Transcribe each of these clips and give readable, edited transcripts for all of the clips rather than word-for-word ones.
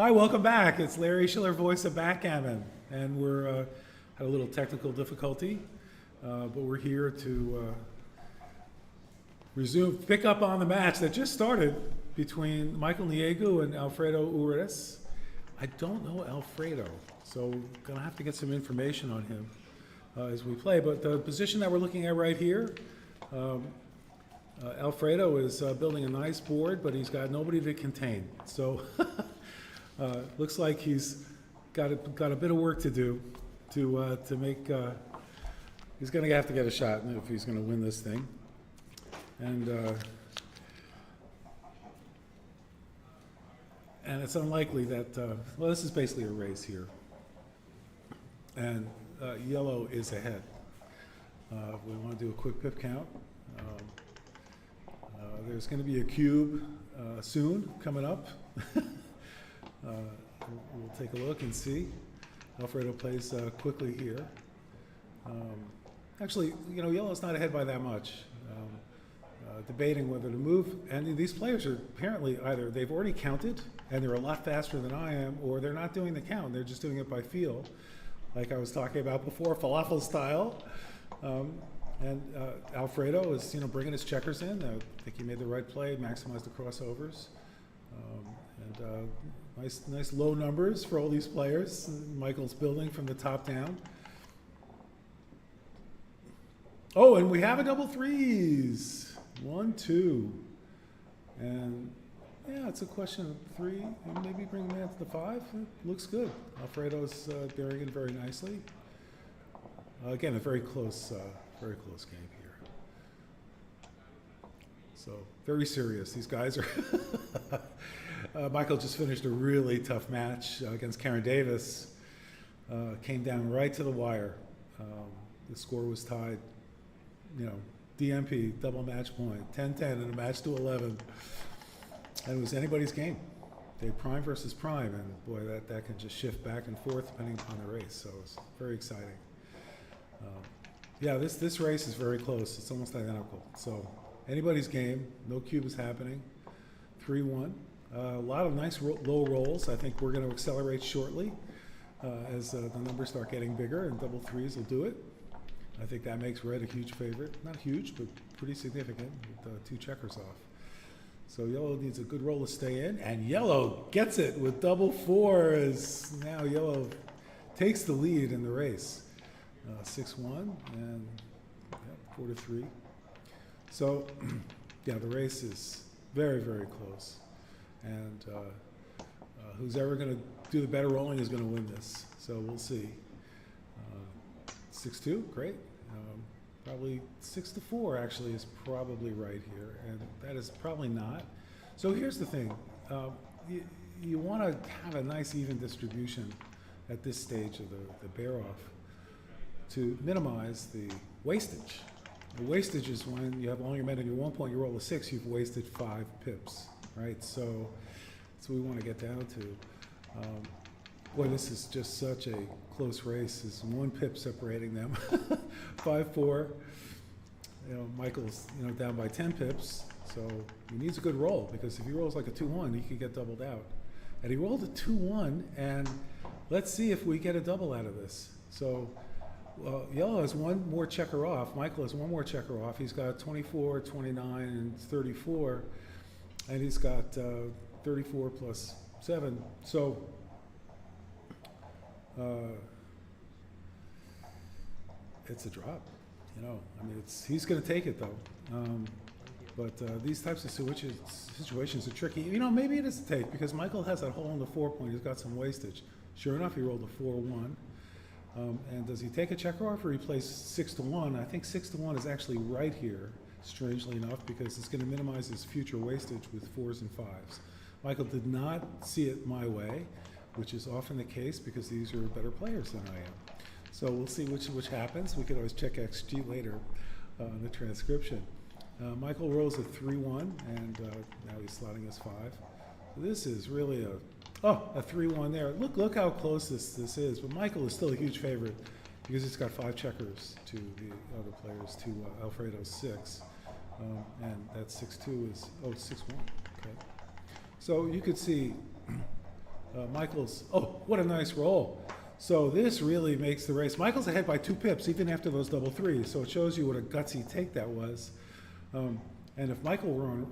Hi, welcome back. It's Larry Shiller, voice of Backgammon, and we're had a little technical difficulty, but we're here to pick up on the match that just started between Michael Neagu and Alfredo Unes. I don't know Alfredo, so gonna have to get some information on him as we play. But the position that we're looking at right here, Alfredo is building a nice board, but he's got nobody to contain. So. Looks like he's got a bit of work to do to make. He's going to have to get a shot if he's going to win this thing, and it's unlikely that. Well, this is basically a race here, and yellow is ahead. We want to do a quick pip count. There's going to be a cube soon coming up. We'll take a look and see. Alfredo plays quickly here. Actually, you know, yellow's not ahead by that much. Debating whether to move, and these players are apparently either they've already counted and they're a lot faster than I am, or they're not doing the count. They're just doing it by feel, like I was talking about before, falafel style. And Alfredo is, you know, bringing his checkers in. I think he made the right play, maximized the crossovers, and. Nice low numbers for all these players. Michael's building from the top down. Oh, and we have a double threes. 1, 2. And yeah, it's a question of 3. And maybe bring him out to the 5. It looks good. Alfredo's bearing it very nicely. Again, a very close game here. So very serious. These guys are. Michael just finished a really tough match against Karen Davis. Came down right to the wire. The score was tied, you know, DMP, double match point, 10-10 in a match to 11. And it was anybody's game. They prime versus prime, and boy, that can just shift back and forth depending upon the race. So it's very exciting. Yeah, this race is very close. It's almost identical. So anybody's game. No cube is happening. 3-1. A lot of nice low rolls. I think we're going to accelerate shortly as the numbers start getting bigger, and double threes will do it. I think that makes red a huge favorite. Not huge, but pretty significant with 2 checkers off. So yellow needs a good roll to stay in, and yellow gets it with double 4s. Now yellow takes the lead in the race. 6-1 and 4-3. So yeah, the race is very, very close. And who's ever going to do the better rolling is going to win this. So we'll see. 6-2, great. Probably 6-4 actually is probably right here, and that is probably not. So here's the thing. You want to have a nice even distribution at this stage of the bear-off to minimize the wastage. The wastage is when you have all your men in your 1 point, you roll a 6, you've wasted 5 pips. Right, so that's what we want to get down to. Boy, this is just such a close race. There's 1 pip separating them. 5-4. You know, Michael's down by 10 pips, so he needs a good roll, because if he rolls like a 2-1, he could get doubled out. And he rolled a 2-1, and let's see if we get a double out of this. So yellow has 1 more checker off. Michael has 1 more checker off. He's got 24, 29, and 34. And he's got 34 plus 7. So it's a drop, you know. I mean, he's going to take it, though. But these types of situations are tricky. You know, maybe it is a take, because Michael has that hole in the 4 point. He's got some wastage. Sure enough, he rolled a 4-1. And does he take a checker off, or he plays 6-1? I think 6-1 is actually right here, strangely enough, because it's going to minimize his future wastage with 4s and 5s. Michael did not see it my way, which is often the case because these are better players than I am. So we'll see which happens. We could always check XG later in the transcription. Michael rolls a 3-1, and now he's slotting his 5. So this is really a 3-1 there. Look how close this is. But Michael is still a huge favorite because he's got 5 checkers to the other players, to Alfredo's 6. And that 6-2 is, 6-1, okay. So you could see Michael's, oh, what a nice roll. So this really makes the race. Michael's ahead by 2 pips, even after those double threes. So it shows you what a gutsy take that was. And if Michael were on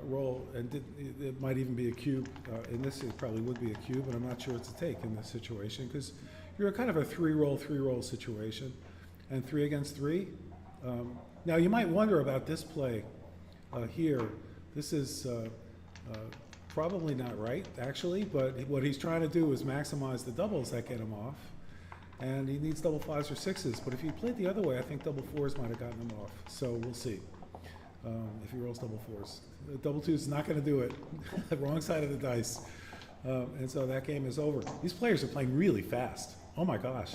roll, and it might even be a cube. In this, it probably would be a cube, but I'm not sure it's a take in this situation because you're kind of a three-roll situation, and 3 against 3. Now you might wonder about this play here. This is probably not right, actually, but what he's trying to do is maximize the doubles that get him off, and he needs double 5s or 6s, but if he played the other way, I think double 4s might have gotten him off, so we'll see if he rolls double 4s. Double 2s is not going to do it, the wrong side of the dice, and so that game is over. These players are playing really fast, oh my gosh.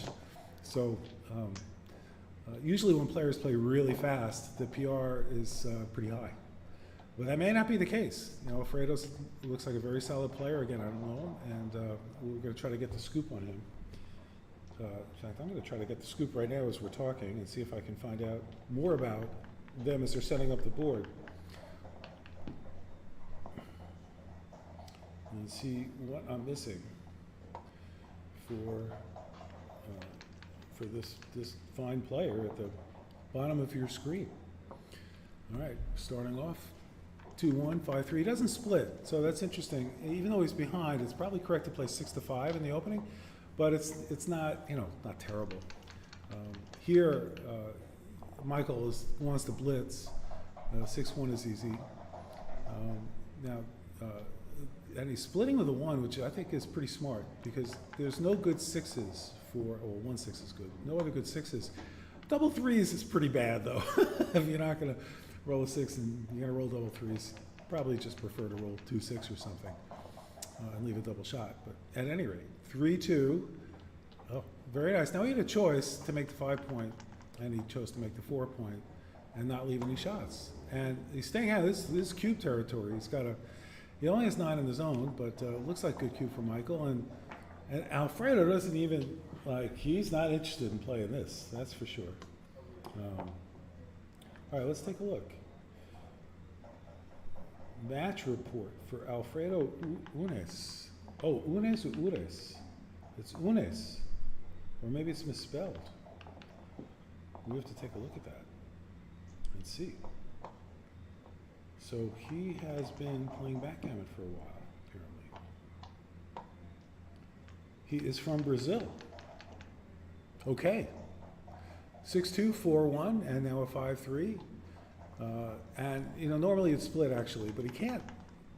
So usually when players play really fast, the PR is pretty high. But that may not be the case. You know, Alfredo looks like a very solid player. Again, I don't know him, and we're going to try to get the scoop on him. In fact, I'm going to try to get the scoop right now as we're talking and see if I can find out more about them as they're setting up the board. And see what I'm missing for this fine player at the bottom of your screen. All right, starting off. 2-1, 5-3. He doesn't split, so that's interesting. Even though he's behind, it's probably correct to play 6-5 in the opening, but it's not, you know, not terrible. Here, Michael wants to blitz. 6-1 is easy. And he's splitting with a 1, which I think is pretty smart because there's no good 6s for, or 1 6 is good. No other good 6s. Double 3s is pretty bad though. If you're not going to roll a 6 and you're going to roll double 3s, probably just prefer to roll 2-6 or something and leave a double shot. But at any rate, 3-2. Oh, very nice. Now he had a choice to make the 5-point, and he chose to make the 4-point and not leave any shots. And he's staying out. This is cube territory. He only has 9 in the zone, but looks like good cube for Michael. And Alfredo doesn't even, he's not interested in playing this. That's for sure. All right, let's take a look. Match report for Alfredo Unes. Oh, Unes or Ures? It's Unes. Or maybe it's misspelled. We have to take a look at that and see. So he has been playing backgammon for a while, apparently. He is from Brazil. Okay. 6-2, 4-1, and now a 5-3. And, you know, normally it's split, actually, but he can't.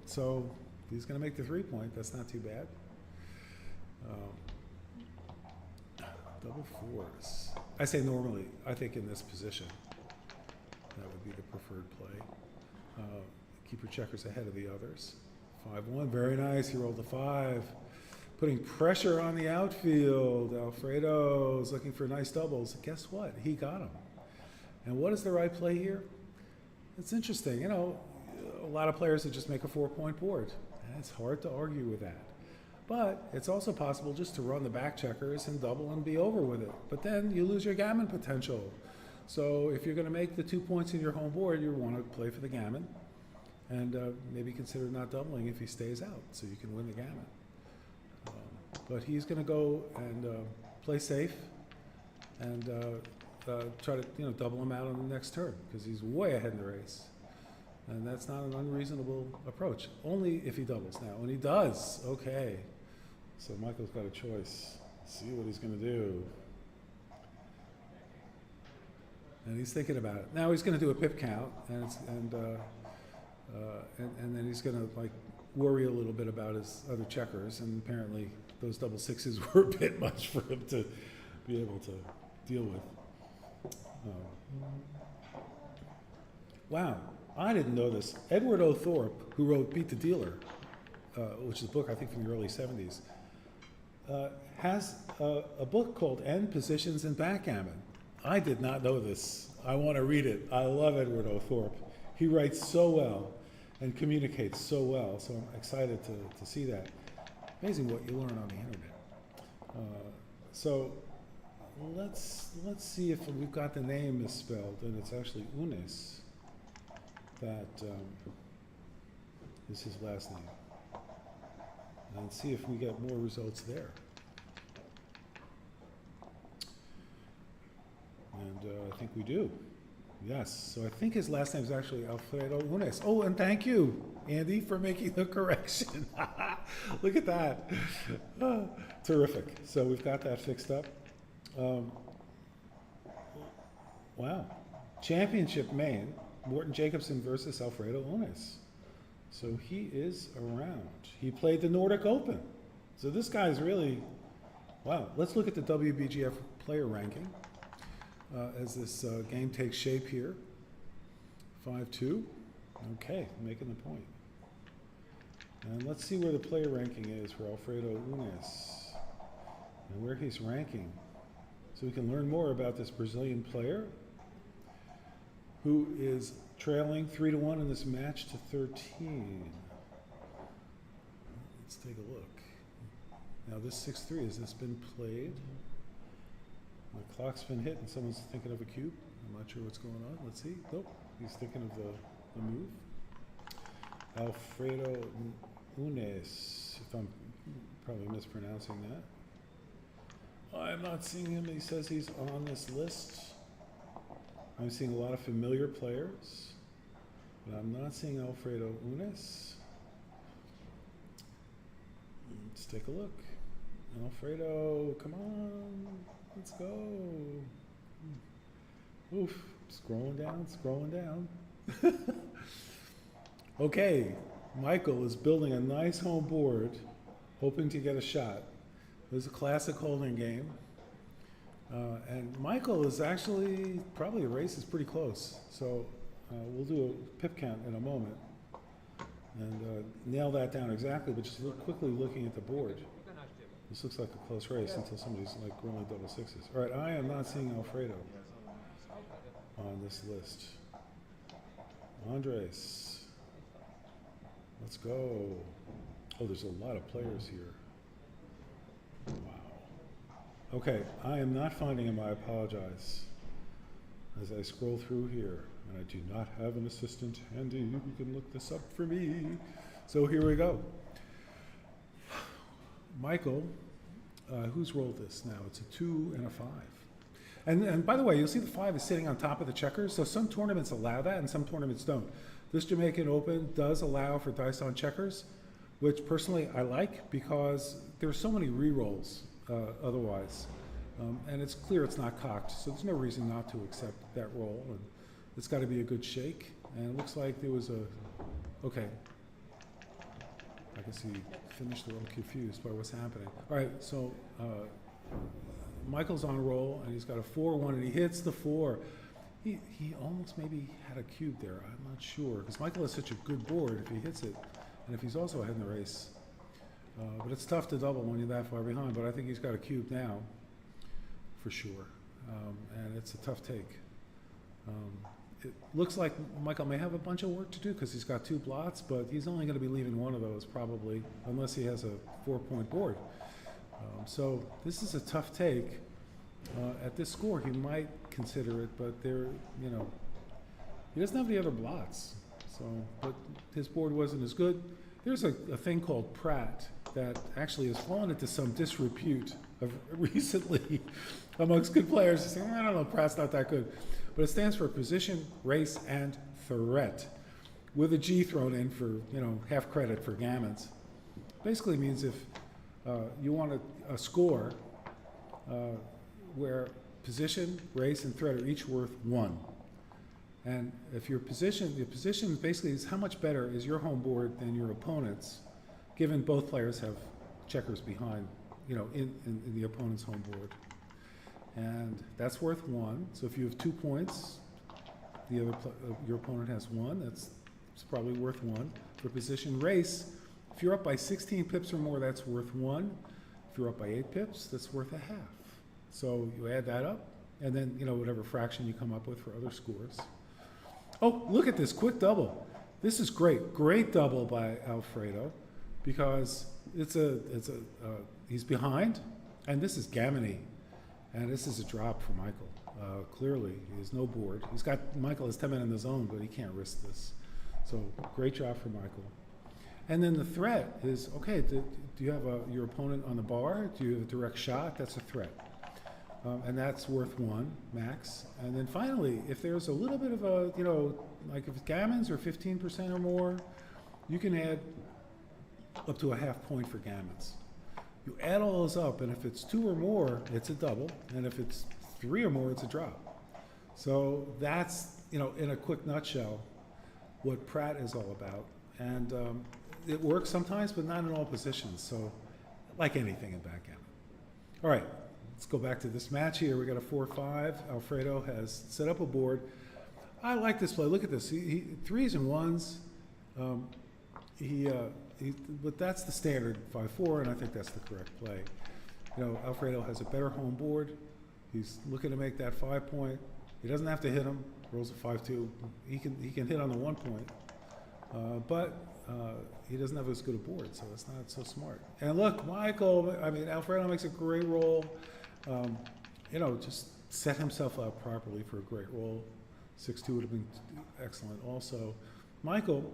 So he's going to make the 3-point. That's not too bad. Double 4s. I say normally. I think in this position, that would be the preferred play. Keep your checkers ahead of the others. 5-1, very nice. He rolled a 5. Putting pressure on the outfield. Alfredo's looking for nice doubles. Guess what? He got them. And what is the right play here? It's interesting. You know, a lot of players that just make a 4-point board. And it's hard to argue with that. But it's also possible just to run the back checkers and double and be over with it. But then you lose your gammon potential. So if you're going to make the 2 points in your home board, you want to play for the gammon. And maybe consider not doubling if he stays out so you can win the gammon. But he's going to go and play safe and try to, you know, double him out on the next turn because he's way ahead in the race. And that's not an unreasonable approach, only if he doubles now. When he does, okay. So Michael's got a choice. See what he's going to do. And he's thinking about it. Now he's going to do a pip count, and then he's going to worry a little bit about his other checkers, and apparently those double 6s were a bit much for him to be able to deal with. Wow, I didn't know this. Edward O. Thorpe, who wrote Beat the Dealer, which is a book I think from the early 70s, has a book called End Positions in Backgammon. I did not know this. I want to read it. I love Edward O. Thorpe. He writes so well and communicates so well, so I'm excited to see that. Amazing what you learn on the internet. So let's see if we've got the name misspelled, and it's actually Unes. That is his last name. and see if we get more results there. And I think we do. Yes, so I think his last name is actually Alfredo Unes. Oh, and thank you, Andy, for making the correction. Look at that. Terrific. So we've got that fixed up. Wow. Championship main, Morton Jacobson versus Alfredo Unes. So he is around. He played the Nordic Open. So this guy's really, wow. Let's look at the WBGF player ranking. As this game takes shape here. 5-2. Okay, making the point. And let's see where the player ranking is for Alfredo Unes and where he's ranking. So we can learn more about this Brazilian player who is trailing 3-1 in this match to 13. Let's take a look. Now this 6-3, has this been played? The clock's been hit and someone's thinking of a cube. I'm not sure what's going on. Let's see. Nope, he's thinking of the move. Alfredo Unes, if I'm probably mispronouncing that. I'm not seeing him. He says he's on this list. I'm seeing a lot of familiar players, but I'm not seeing Alfredo Unes. Let's take a look. Alfredo, come on. Let's go. Oof, scrolling down. Okay, Michael is building a nice home board, hoping to get a shot. It was a classic holding game. And Michael is actually, probably the race is pretty close. So we'll do a pip count in a moment and nail that down exactly, but just quickly looking at the board. This looks like a close race until somebody's like rolling double sixes. All right, I am not seeing Alfredo on this list. Andres, let's go. Oh, there's a lot of players here. Wow. Okay, I am not finding him, I apologize. As I scroll through here, and I do not have an assistant handy who can look this up for me. So here we go. Michael, who's rolled this now? It's a 2 and a 5. And by the way, you'll see the 5 is sitting on top of the checkers, so some tournaments allow that and some tournaments don't. This Jamaican Open does allow for dice on checkers, which personally I like because there's so many re-rolls otherwise. And it's clear it's not cocked, so there's no reason not to accept that roll. And it's got to be a good shake. And it looks like there was okay. I guess he finished a little confused by what's happening. All right, so Michael's on roll, and he's got a 4-1, and he hits the 4. He almost maybe had a cube there. I'm not sure, because Michael has such a good board if he hits it, and if he's also ahead in the race. But it's tough to double when you're that far behind, but I think he's got a cube now, for sure. And it's a tough take. It looks like Michael may have a bunch of work to do because he's got 2 blots, but he's only going to be leaving one of those probably, unless he has a 4-point board. So this is a tough take. At this score, he might consider it, but there, he doesn't have the other blots. So, but his board wasn't as good. There's a thing called Pratt that actually has fallen into some disrepute recently amongst good players. Saying, I don't know, Pratt's not that good. But it stands for position, race, and threat, with a G thrown in for, half credit for gammons. Basically means if you want a score where position, race, and threat are each worth 1. And if your position basically is how much better is your home board than your opponent's, given both players have checkers behind, in the opponent's home board. And that's worth 1. So if you have 2 points, your opponent has 1. It's probably worth 1. For position race, if you're up by 16 pips or more, that's worth 1. If you're up by 8 pips, that's worth a half. So you add that up, and then whatever fraction you come up with for other scores. Oh, look at this quick double. This is great double by Alfredo, because he's behind, and this is gammony. And this is a drop for Michael. Clearly, he has no board. Michael has 10 men in the zone, but he can't risk this. So great job for Michael. And then the threat is, okay, do you have your opponent on the bar? Do you have a direct shot? That's a threat. And that's worth 1 max. And then finally, if there's a little bit of a, like if gammons are 15% or more, you can add up to a half point for gammons. You add all those up, and if it's 2 or more, it's a double. And if it's 3 or more, it's a drop. So that's, in a quick nutshell, what Pratt is all about. And it works sometimes, but not in all positions. So like anything in backgammon. All right. Let's go back to this match here. We got a 4-5. Alfredo has set up a board. I like this play. Look at this. He 3s and 1s. But that's the standard 5-4, and I think that's the correct play. Alfredo has a better home board. He's looking to make that 5-point. He doesn't have to hit him. Rolls a 5-2. He can hit on the 1 point, but he doesn't have as good a board, so it's not so smart. And look, Alfredo makes a great roll. Just set himself up properly for a great roll. 6-2 would have been excellent. Also, Michael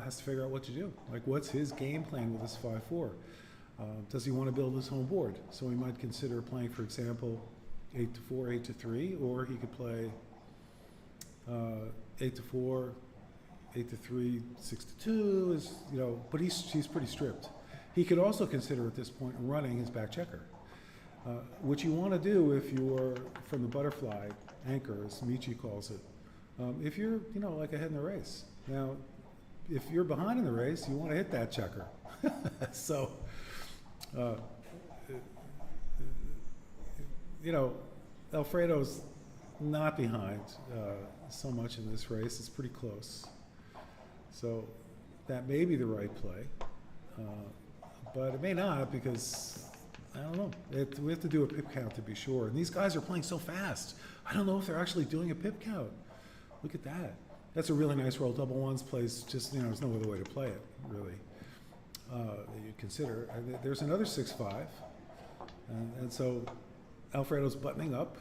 has to figure out what to do. Like, what's his game plan with this 5-4? Does he want to build his home board? So he might consider playing, for example, 8-4, 8-3, or he could play 8-4, 8-3, 6-2. But he's pretty stripped. He could also consider at this point running his back checker. What you want to do if you're from the butterfly anchor, as Michi calls it, if you're, like ahead in the race. Now, if you're behind in the race, you want to hit that checker. So, Alfredo's not behind so much in this race. It's pretty close. So that may be the right play, but it may not, because I don't know. We have to do a pip count to be sure. And these guys are playing so fast. I don't know if they're actually doing a pip count. Look at that. That's a really nice roll. Double 1s plays just, there's no other way to play it, really, that you'd consider. There's another 6-5. And so Alfredo's buttoning up.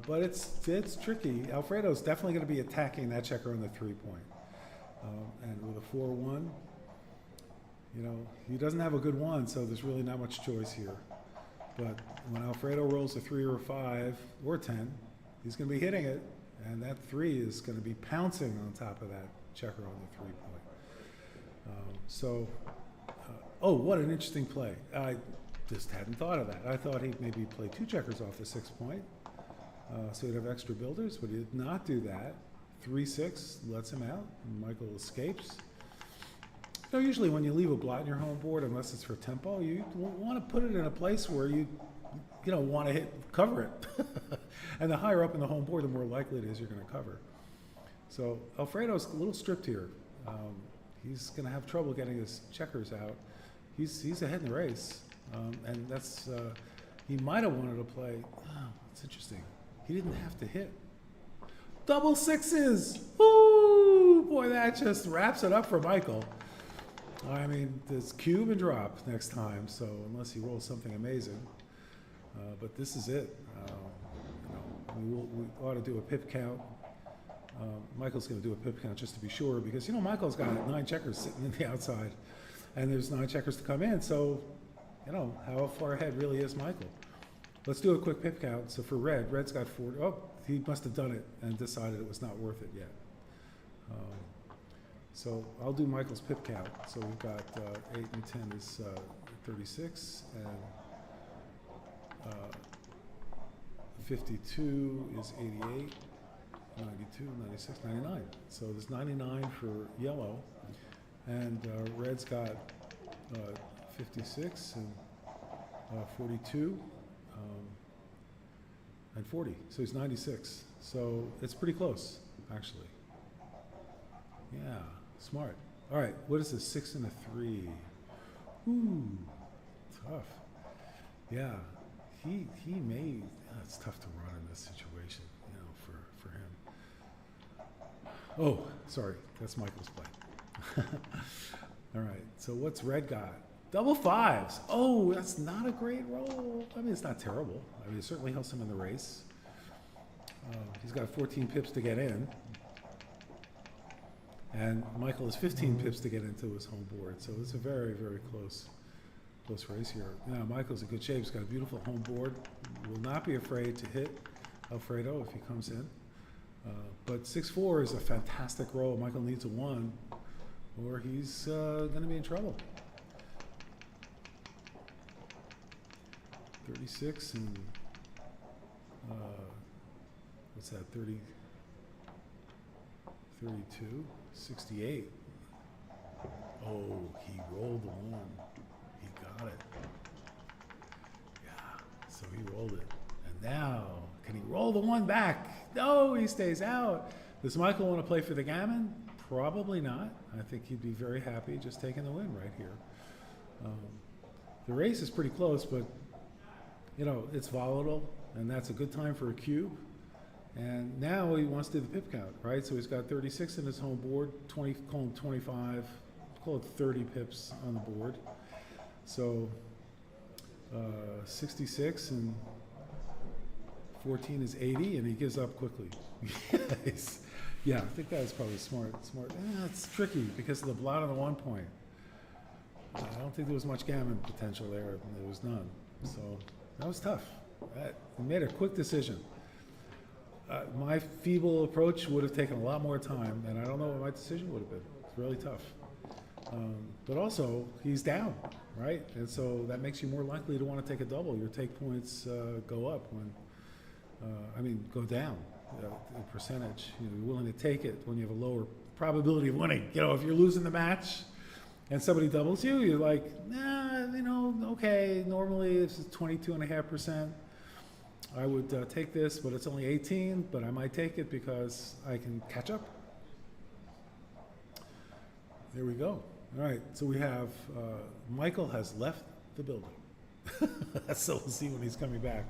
But it's tricky. Alfredo's definitely going to be attacking that checker on the 3-point. And with a 4-1, he doesn't have a good 1, so there's really not much choice here. But when Alfredo rolls a 3 or a 5 or 10, he's going to be hitting it, and that 3 is going to be pouncing on top of that checker on the 3-point. Oh, what an interesting play. I just hadn't thought of that. I thought he'd maybe play 2 checkers off the 6-point, so he'd have extra builders, but he did not do that. 3-6 lets him out, and Michael escapes. Usually when you leave a blot in your home board, unless it's for tempo, you want to put it in a place where you want to cover it. And the higher up in the home board, the more likely it is you're going to cover. So Alfredo's a little stripped here. He's going to have trouble getting his checkers out. He's ahead in the race, and that's he might have wanted to play. Oh, that's interesting. He didn't have to hit. Double 6s. Woo! Boy, that just wraps it up for Michael. There's cube and drop next time, so unless he rolls something amazing. But this is it. We ought to do a pip count. Michael's going to do a pip count just to be sure, because, Michael's got 9 checkers sitting in the outside, and there's 9 checkers to come in, so, how far ahead really is Michael? Let's do a quick pip count. So for Red's got 40. Oh, he must have done it and decided it was not worth it yet. So I'll do Michael's pip count. So we've got 8 and 10 is 36, and 52 is 88, 92, 96, 99. So there's 99 for yellow, and Red's got 56 and 42 and 40. So he's 96. So it's pretty close, actually. Yeah. Smart. All right, what is this? 6 and a 3. Ooh, tough. Yeah, he may. It's tough to run in this situation, for him. Oh, sorry, that's Michael's play. All right, so what's Red got? Double 5s. Oh, that's not a great roll. It's not terrible. It certainly helps him in the race. He's got 14 pips to get in. And Michael has 15 pips to get into his home board, so it's a very, very close race here. Now, Michael's in good shape. He's got a beautiful home board. Will not be afraid to hit Alfredo if he comes in. But 6-4 is a fantastic roll. Michael needs a 1, or he's going to be in trouble. 36 and what's that? 30, 32, 68. Oh, he rolled the 1. He got it. Yeah, so he rolled it. And now, can he roll the 1 back? No, he stays out. Does Michael want to play for the gammon? Probably not. I think he'd be very happy just taking the win right here. The race is pretty close, but you know, it's volatile, and that's a good time for a cube. And now he wants to do the pip count, right? So he's got 36 in his home board, 20, call him 25, call it 30 pips on the board. So 66 and 14 is 80, and he gives up quickly. Yes. Yeah, I think that was probably smart. It's tricky because of the blot on the 1 point. I don't think there was much gammon potential there. There was none. So that was tough. He made a quick decision. My feeble approach would have taken a lot more time, and I don't know what my decision would have been. It's really tough. But also, he's down, right? And so that makes you more likely to want to take a double. Your take points go up when, go down, the percentage. You know, you're willing to take it when you have a lower probability of winning. You know, if you're losing the match and somebody doubles you, you're like, nah, okay, normally this is 22.5%. I would take this, but it's only 18, but I might take it because I can catch up. There we go. All right, so we have, Michael has left the building. So we'll see when he's coming back.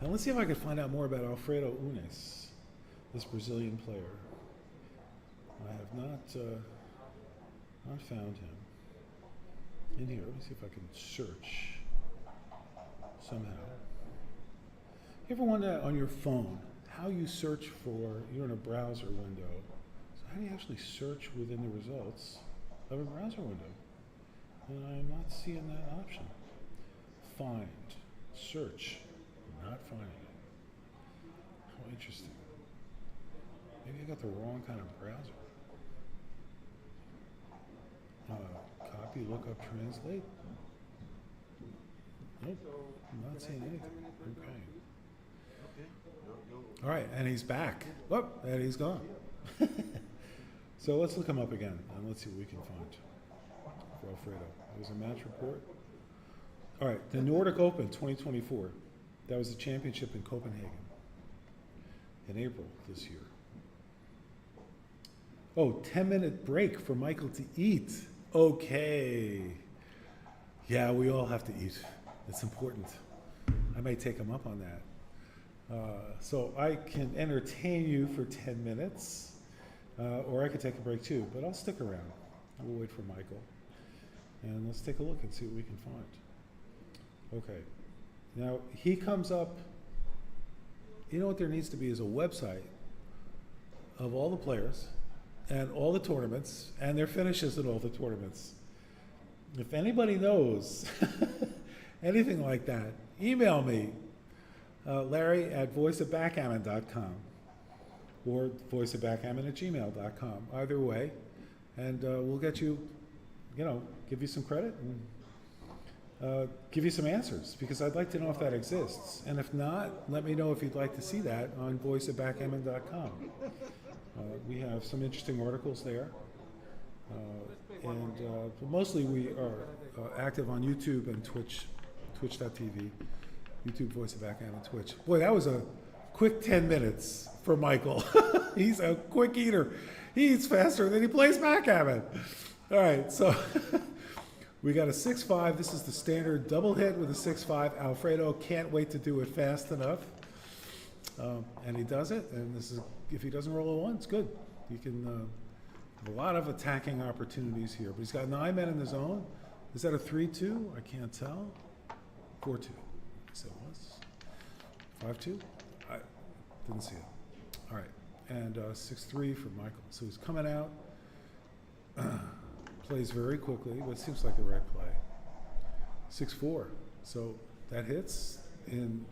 And let's see if I can find out more about Alfredo Unes, this Brazilian player. I have not found him. In here, let me see if I can search somehow. You ever wonder on your phone how you search for, you're in a browser window, so how do you actually search within the results of a browser window? And I'm not seeing that option. Find, search, not finding it. How interesting. Maybe I got the wrong kind of browser. Copy, look up, translate. Nope, I'm not seeing anything. Okay. All right, and he's back. Whoop, and he's gone. So let's look him up again, and let's see what we can find for Alfredo. There's a match report. All right, the Nordic Open 2024. That was the championship in Copenhagen in April this year. Oh, 10-minute break for Michael to eat. Okay. Yeah, we all have to eat. It's important. I may take him up on that. So I can entertain you for 10 minutes, or I could take a break too, but I'll stick around. We'll wait for Michael. And let's take a look and see what we can find. Okay. Now, he comes up, you know what there needs to be is a website of all the players and all the tournaments and their finishes at all the tournaments. If anybody knows anything like that, email me, Larry at voiceofbackgammon.com or voiceofbackgammon@gmail.com, either way, and we'll get you, give you some credit and give you some answers, because I'd like to know if that exists. And if not, let me know if you'd like to see that on voiceofbackgammon.com. We have some interesting articles there. But mostly we are active on YouTube and Twitch, twitch.tv, YouTube, Voice of Backgammon, Twitch. Boy, that was a quick 10 minutes for Michael. He's a quick eater. He eats faster than he plays backgammon. All right, so we got a 6-5. This is the standard double hit with a 6-5. Alfredo can't wait to do it fast enough. And he does it, and this is, if he doesn't roll a 1, it's good. He can have a lot of attacking opportunities here, but he's got 9 men in the zone. Is that a 3-2? I can't tell. 4-2. So it was 5-2. I didn't see it. All right, and 6-3 for Michael. So he's coming out. plays very quickly, but it seems like the right play. 6-4. So that hits in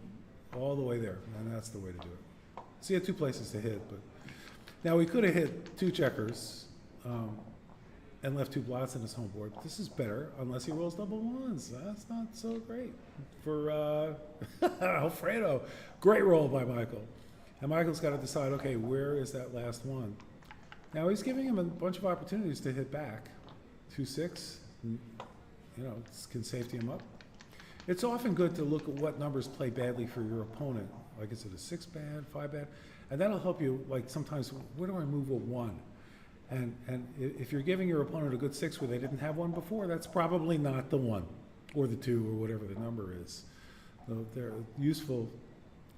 all the way there, and that's the way to do it. So he had two places to hit, but now he could have hit two checkers and left two blots in his home board. But this is better, unless he rolls double ones. That's not so great for Alfredo. Great roll by Michael. And Michael's got to decide, okay, where is that last one? Now he's giving him a bunch of opportunities to hit back. 2-6, you know, can safety him up. It's often good to look at what numbers play badly for your opponent. Like, is it a 6 bad, 5 bad? And that'll help you, like, sometimes, where do I move a 1? And if you're giving your opponent a good 6 where they didn't have one before, that's probably not the 1 or the 2 or whatever the number is. So they're useful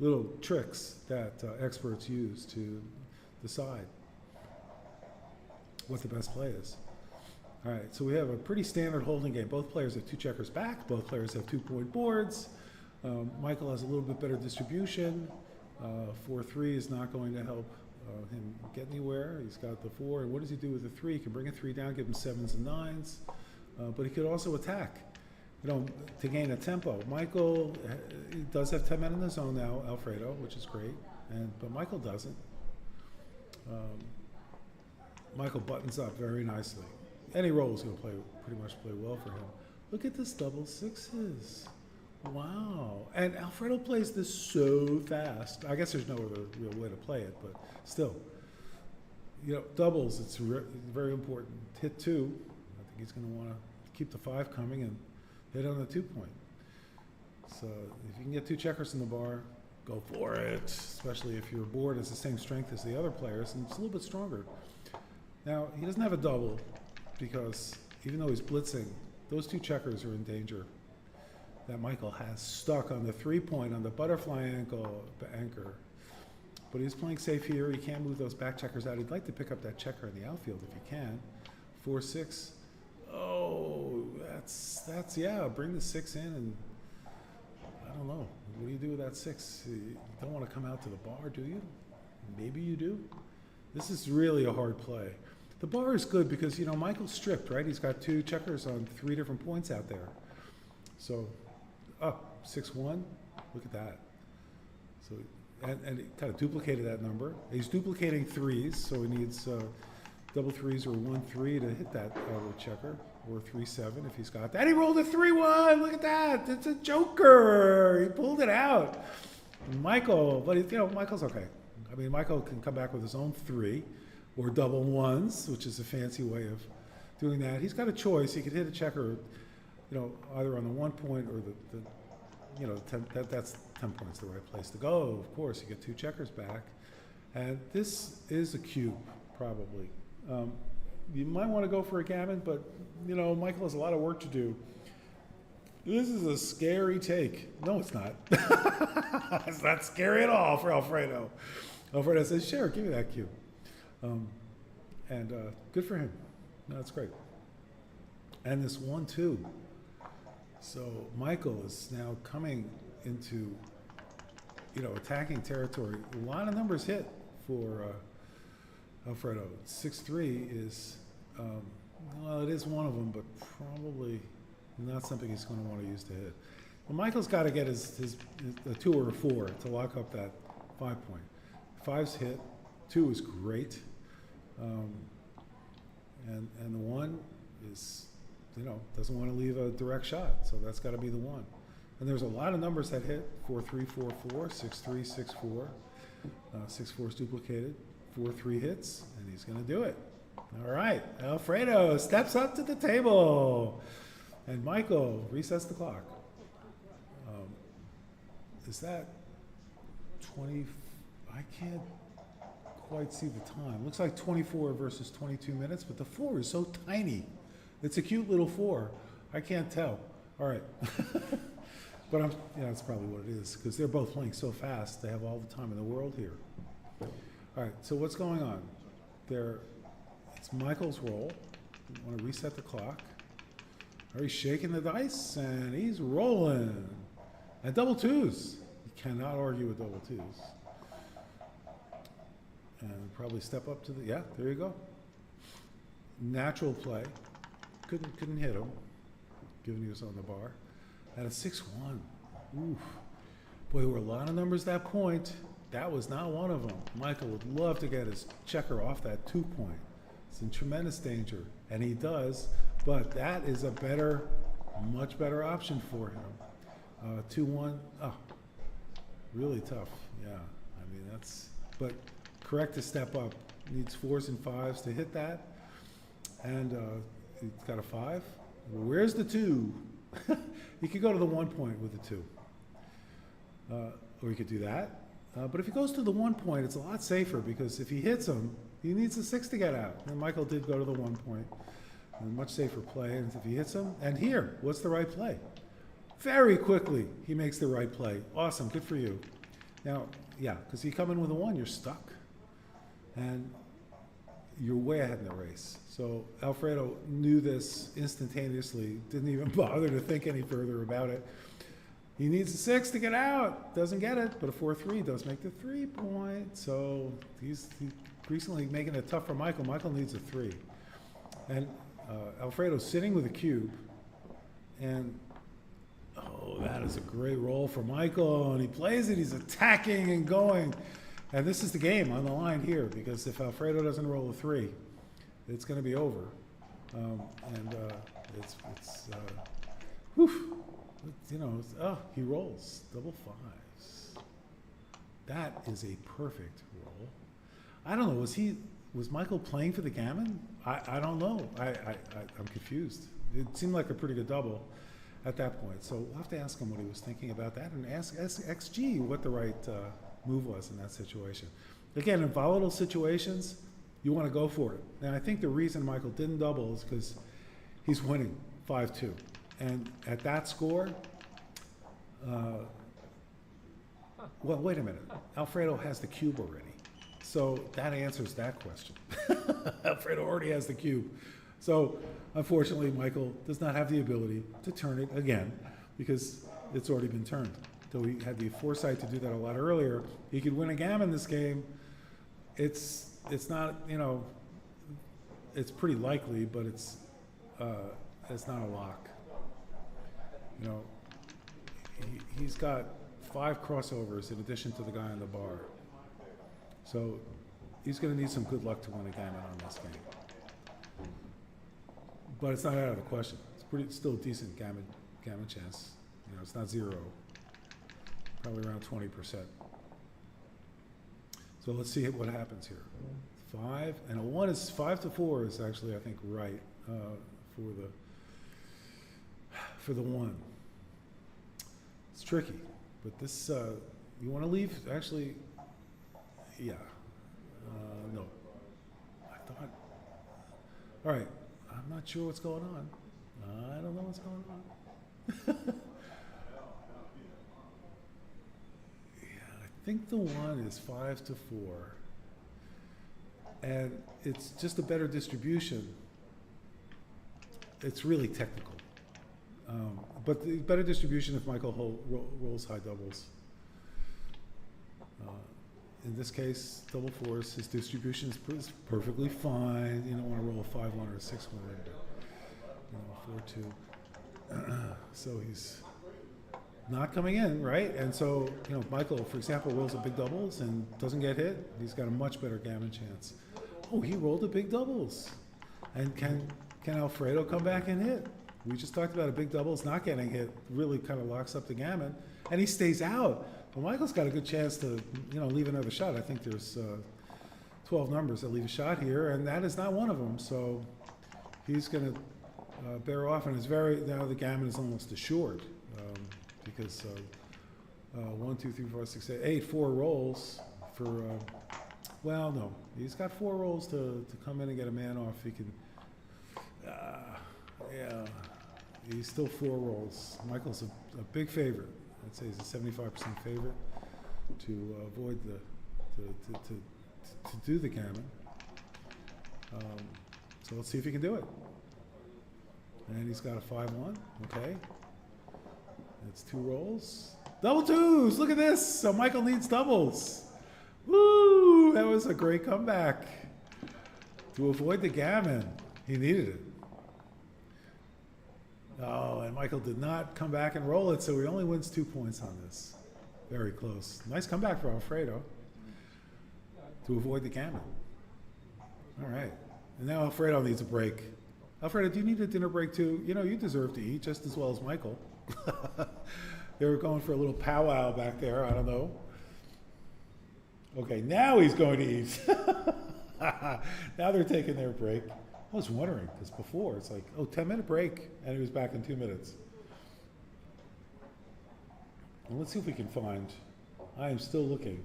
little tricks that experts use to decide what the best play is. All right, so we have a pretty standard holding game. Both players have two checkers back. Both players have 2-point boards. Michael has a little bit better distribution. 4-3 is not going to help him get anywhere. He's got the 4, and what does he do with the 3? He can bring a 3 down, give him 7s and 9s, but he could also attack, you know, to gain a tempo. Michael does have 10 men in the zone now, Alfredo, which is great, but Michael doesn't. Michael buttons up very nicely. Any roll is going to pretty much play well for him. Look at this double 6s. Wow. And Alfredo plays this so fast. I guess there's no other real way to play it, but still. You know, doubles, it's very important. Hit 2. I think he's going to want to keep the 5 coming and hit on the 2-point. So if you can get 2 checkers in the bar, go for it, especially if your board is the same strength as the other players and it's a little bit stronger. Now, he doesn't have a double because even though he's blitzing, those 2 checkers are in danger that Michael has stuck on the 3-point on the butterfly anchor. But he's playing safe here. He can't move those back checkers out. He'd like to pick up that checker in the outfield if he can. 4-6. Oh, that's yeah, bring the 6 in, and I don't know. What do you do with that 6? You don't want to come out to the bar, do you? Maybe you do. This is really a hard play. The bar is good because, you know, Michael's stripped, right? He's got 2 checkers on 3 different points out there. So, 6-1, look at that. So, and he kind of duplicated that number. He's duplicating 3s, so he needs double 3s or 1-3 to hit that checker, or 3-7 if he's got that. He rolled a 3-1, look at that. It's a joker. He pulled it out. Michael, but you know, Michael's okay. I mean, Michael can come back with his own 3 or double 1s, which is a fancy way of doing that. He's got a choice. He could hit a checker, you know, either on the 1 point or the you know, that's 10 points the right place to go. Of course, you get 2 checkers back. And this is a cube, probably. You might want to go for a gammon, but, you know, Michael has a lot of work to do. This is a scary take. No, it's not. It's not scary at all for Alfredo. Alfredo says, sure, give me that cube. Good for him. No, that's great. And this 1-2. So Michael is now coming into, you know, attacking territory. A lot of numbers hit for Alfredo. 6-3 is, well, it is one of them, but probably not something he's going to want to use to hit. Well, Michael's got to get his a 2 or a 4 to lock up that 5-point. 5's hit. 2 is great. And the 1 is, you know, doesn't want to leave a direct shot, so that's got to be the 1. And there's a lot of numbers that hit. 4-3, 4-4, 6-3, 6-4. 6-4 is duplicated. 4-3 hits, and he's going to do it. All right, Alfredo steps up to the table, and Michael resets the clock. Is that 20? I can't quite see the time. Looks like 24 versus 22 minutes, but the 4 is so tiny. It's a cute little 4. I can't tell. All right. But that's probably what it is, because they're both playing so fast. They have all the time in the world here. All right, so what's going on? It's Michael's roll. We want to reset the clock. He's shaking the dice, and he's rolling. And double 2s. You cannot argue with double 2s. And probably step up to yeah, there you go. Natural play. couldn't hit him, given he was on the bar. At a 6-1. Oof. Boy, there were a lot of numbers that point. That was not one of them. Michael would love to get his checker off that 2 point. It's in tremendous danger, and he does, but that is a better, much better option for him. 2-1, really tough, yeah. I mean, but correct to step up. Needs 4s and 5s to hit that, and he's got a 5. Where's the 2? He could go to the 1 point with the 2. Or he could do that. But if he goes to the 1 point, it's a lot safer because if he hits him, he needs a 6 to get out. And Michael did go to the 1 point. A much safer play. And if he hits him, and here, what's the right play? Very quickly, he makes the right play. Awesome, good for you. Now, yeah, because you come in with a 1, you're stuck. And you're way ahead in the race. So Alfredo knew this instantaneously, didn't even bother to think any further about it. He needs a 6 to get out. Doesn't get it, but a 4-3 does make the 3 point. So he's recently making it tough for Michael. Michael needs a 3. And Alfredo's sitting with a cube. And, oh, that is a great roll for Michael. And he plays it. He's attacking and going. And this is the game on the line here, because if Alfredo doesn't roll a 3, it's going to be over. Whew. You know, he rolls double 5s. That is a perfect roll. I don't know. Was Michael playing for the gammon? I don't know. I'm confused. It seemed like a pretty good double at that point. So we'll have to ask him what he was thinking about that, and ask XG what the right move was in that situation. Again, in volatile situations, you want to go for it. And I think the reason Michael didn't double is because he's winning 5-2. And at that score, well, wait a minute. Alfredo has the cube already. So that answers that question. Alfredo already has the cube. So unfortunately, Michael does not have the ability to turn it again because it's already been turned. Though he had the foresight to do that a lot earlier, he could win a gammon this game. It's not, you know, it's pretty likely, but it's not a lock. You know, he's got 5 crossovers in addition to the guy on the bar. So he's going to need some good luck to win a gammon on this game. But it's not out of the question. It's still a decent gammon chance. You know, it's not 0. Probably around 20%. So let's see what happens here. 5 and a 1 is 5-4 is actually, I think, right for the 1. It's tricky, but this you want to leave? Actually, yeah. No, I thought. All right, I'm not sure what's going on. I don't know what's going on. I think the 1 is 5-4, and it's just a better distribution. It's really technical, but the better distribution if Michael rolls high doubles. In this case, double 4s, his distribution is perfectly fine. You don't want to roll a 5-1 or a 6-1, but, you know, 4-2. So he's not coming in, right? And so, you know, Michael, for example, rolls a big doubles and doesn't get hit. He's got a much better gammon chance. Oh, he rolled a big doubles. And can Alfredo come back and hit? We just talked about a big doubles not getting hit. Really kind of locks up the gammon. And he stays out. Well, Michael's got a good chance to, you know, leave another shot. I think there's 12 numbers that leave a shot here, and that is not one of them. So he's going to bear off, and now the gammon is almost assured. Because 1, 2, 3, 4, 6, 8, 4 rolls for, well, no, he's got 4 rolls to come in and get a man off. He can, yeah, he's still 4 rolls. Michael's a big favorite. I'd say he's a 75% favorite to avoid to do the gammon. So let's see if he can do it. And he's got a 5-1, okay. It's 2 rolls. Double 2s, look at this. So Michael needs doubles. Woo, that was a great comeback. To avoid the gammon, he needed it. Oh, and Michael did not come back and roll it, so he only wins 2 points on this. Very close. Nice comeback for Alfredo to avoid the gammon. All right. And now Alfredo needs a break. Alfredo, do you need a dinner break too? You know, you deserve to eat just as well as Michael. They were going for a little powwow back there. I don't know. Okay, now he's going to eat. Now they're taking their break. I was wondering, because before it's like, oh, 10-minute break, and he was back in 2 minutes. Well, let's see if we can find, I am still looking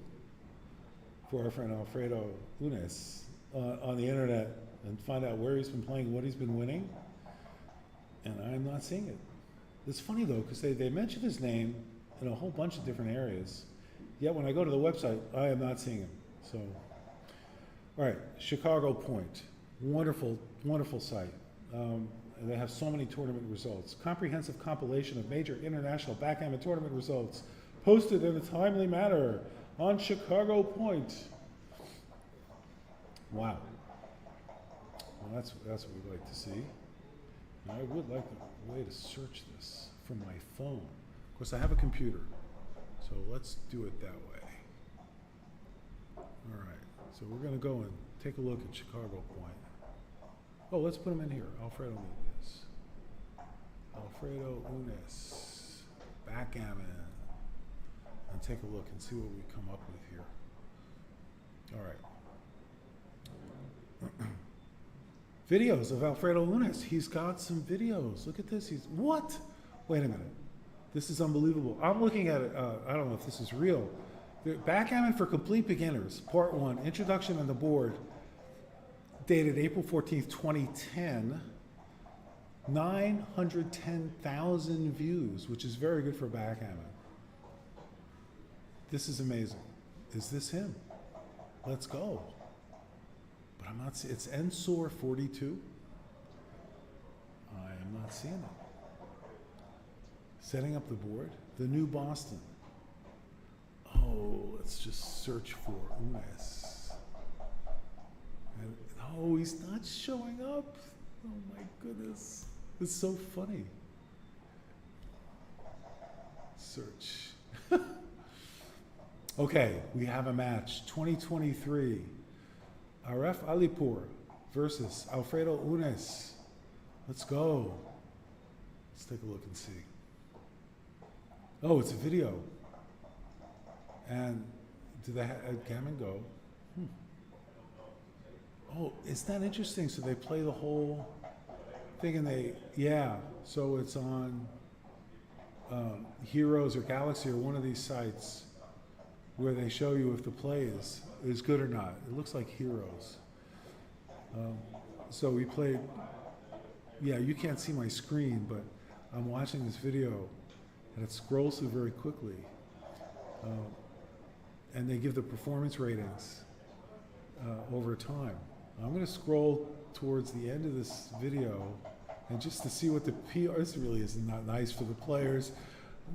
for our friend Alfredo Unes on the internet and find out where he's been playing, what he's been winning, and I'm not seeing it. It's funny though, because they mention his name in a whole bunch of different areas, yet when I go to the website, I am not seeing him. So, all right, Chicago Point. Wonderful, wonderful site. And they have so many tournament results. Comprehensive compilation of major international backgammon tournament results posted in a timely manner on Chicago Point. Wow. Well, that's what we'd like to see. And I would like a way to search this from my phone. Of course, I have a computer, so let's do it that way. All right, so we're going to go and take a look at Chicago Point. Oh, let's put him in here. Alfredo Unes. Alfredo Unes. Backgammon. And take a look and see what we come up with here. All right. Videos of Alfredo Unes. He's got some videos. Look at this. What? Wait a minute. This is unbelievable. I'm looking at it. I don't know if this is real. Backgammon for Complete Beginners, Part 1, Introduction on the Board. Dated April 14th, 2010, 910,000 views, which is very good for backgammon. This is amazing. Is this him? Let's go. But I'm not seeing, it's NSOR 42. I am not seeing it. Setting up the board, the new Boston. Oh, let's just search for Unes. And, oh, he's not showing up. Oh my goodness. It's so funny. Search. Okay, we have a match. 2023. Aref Alipur versus Alfredo Unes. Let's go. Let's take a look and see. Oh, it's a video. And did the gammon go? Oh, is that interesting? So they play the whole thing and so it's on Heroes or Galaxy or one of these sites where they show you if the play is good or not. It looks like Heroes. So we played, you can't see my screen, but I'm watching this video and it scrolls through very quickly. And they give the performance ratings over time. I'm going to scroll towards the end of this video and just to see what the PR, this really is not nice for the players,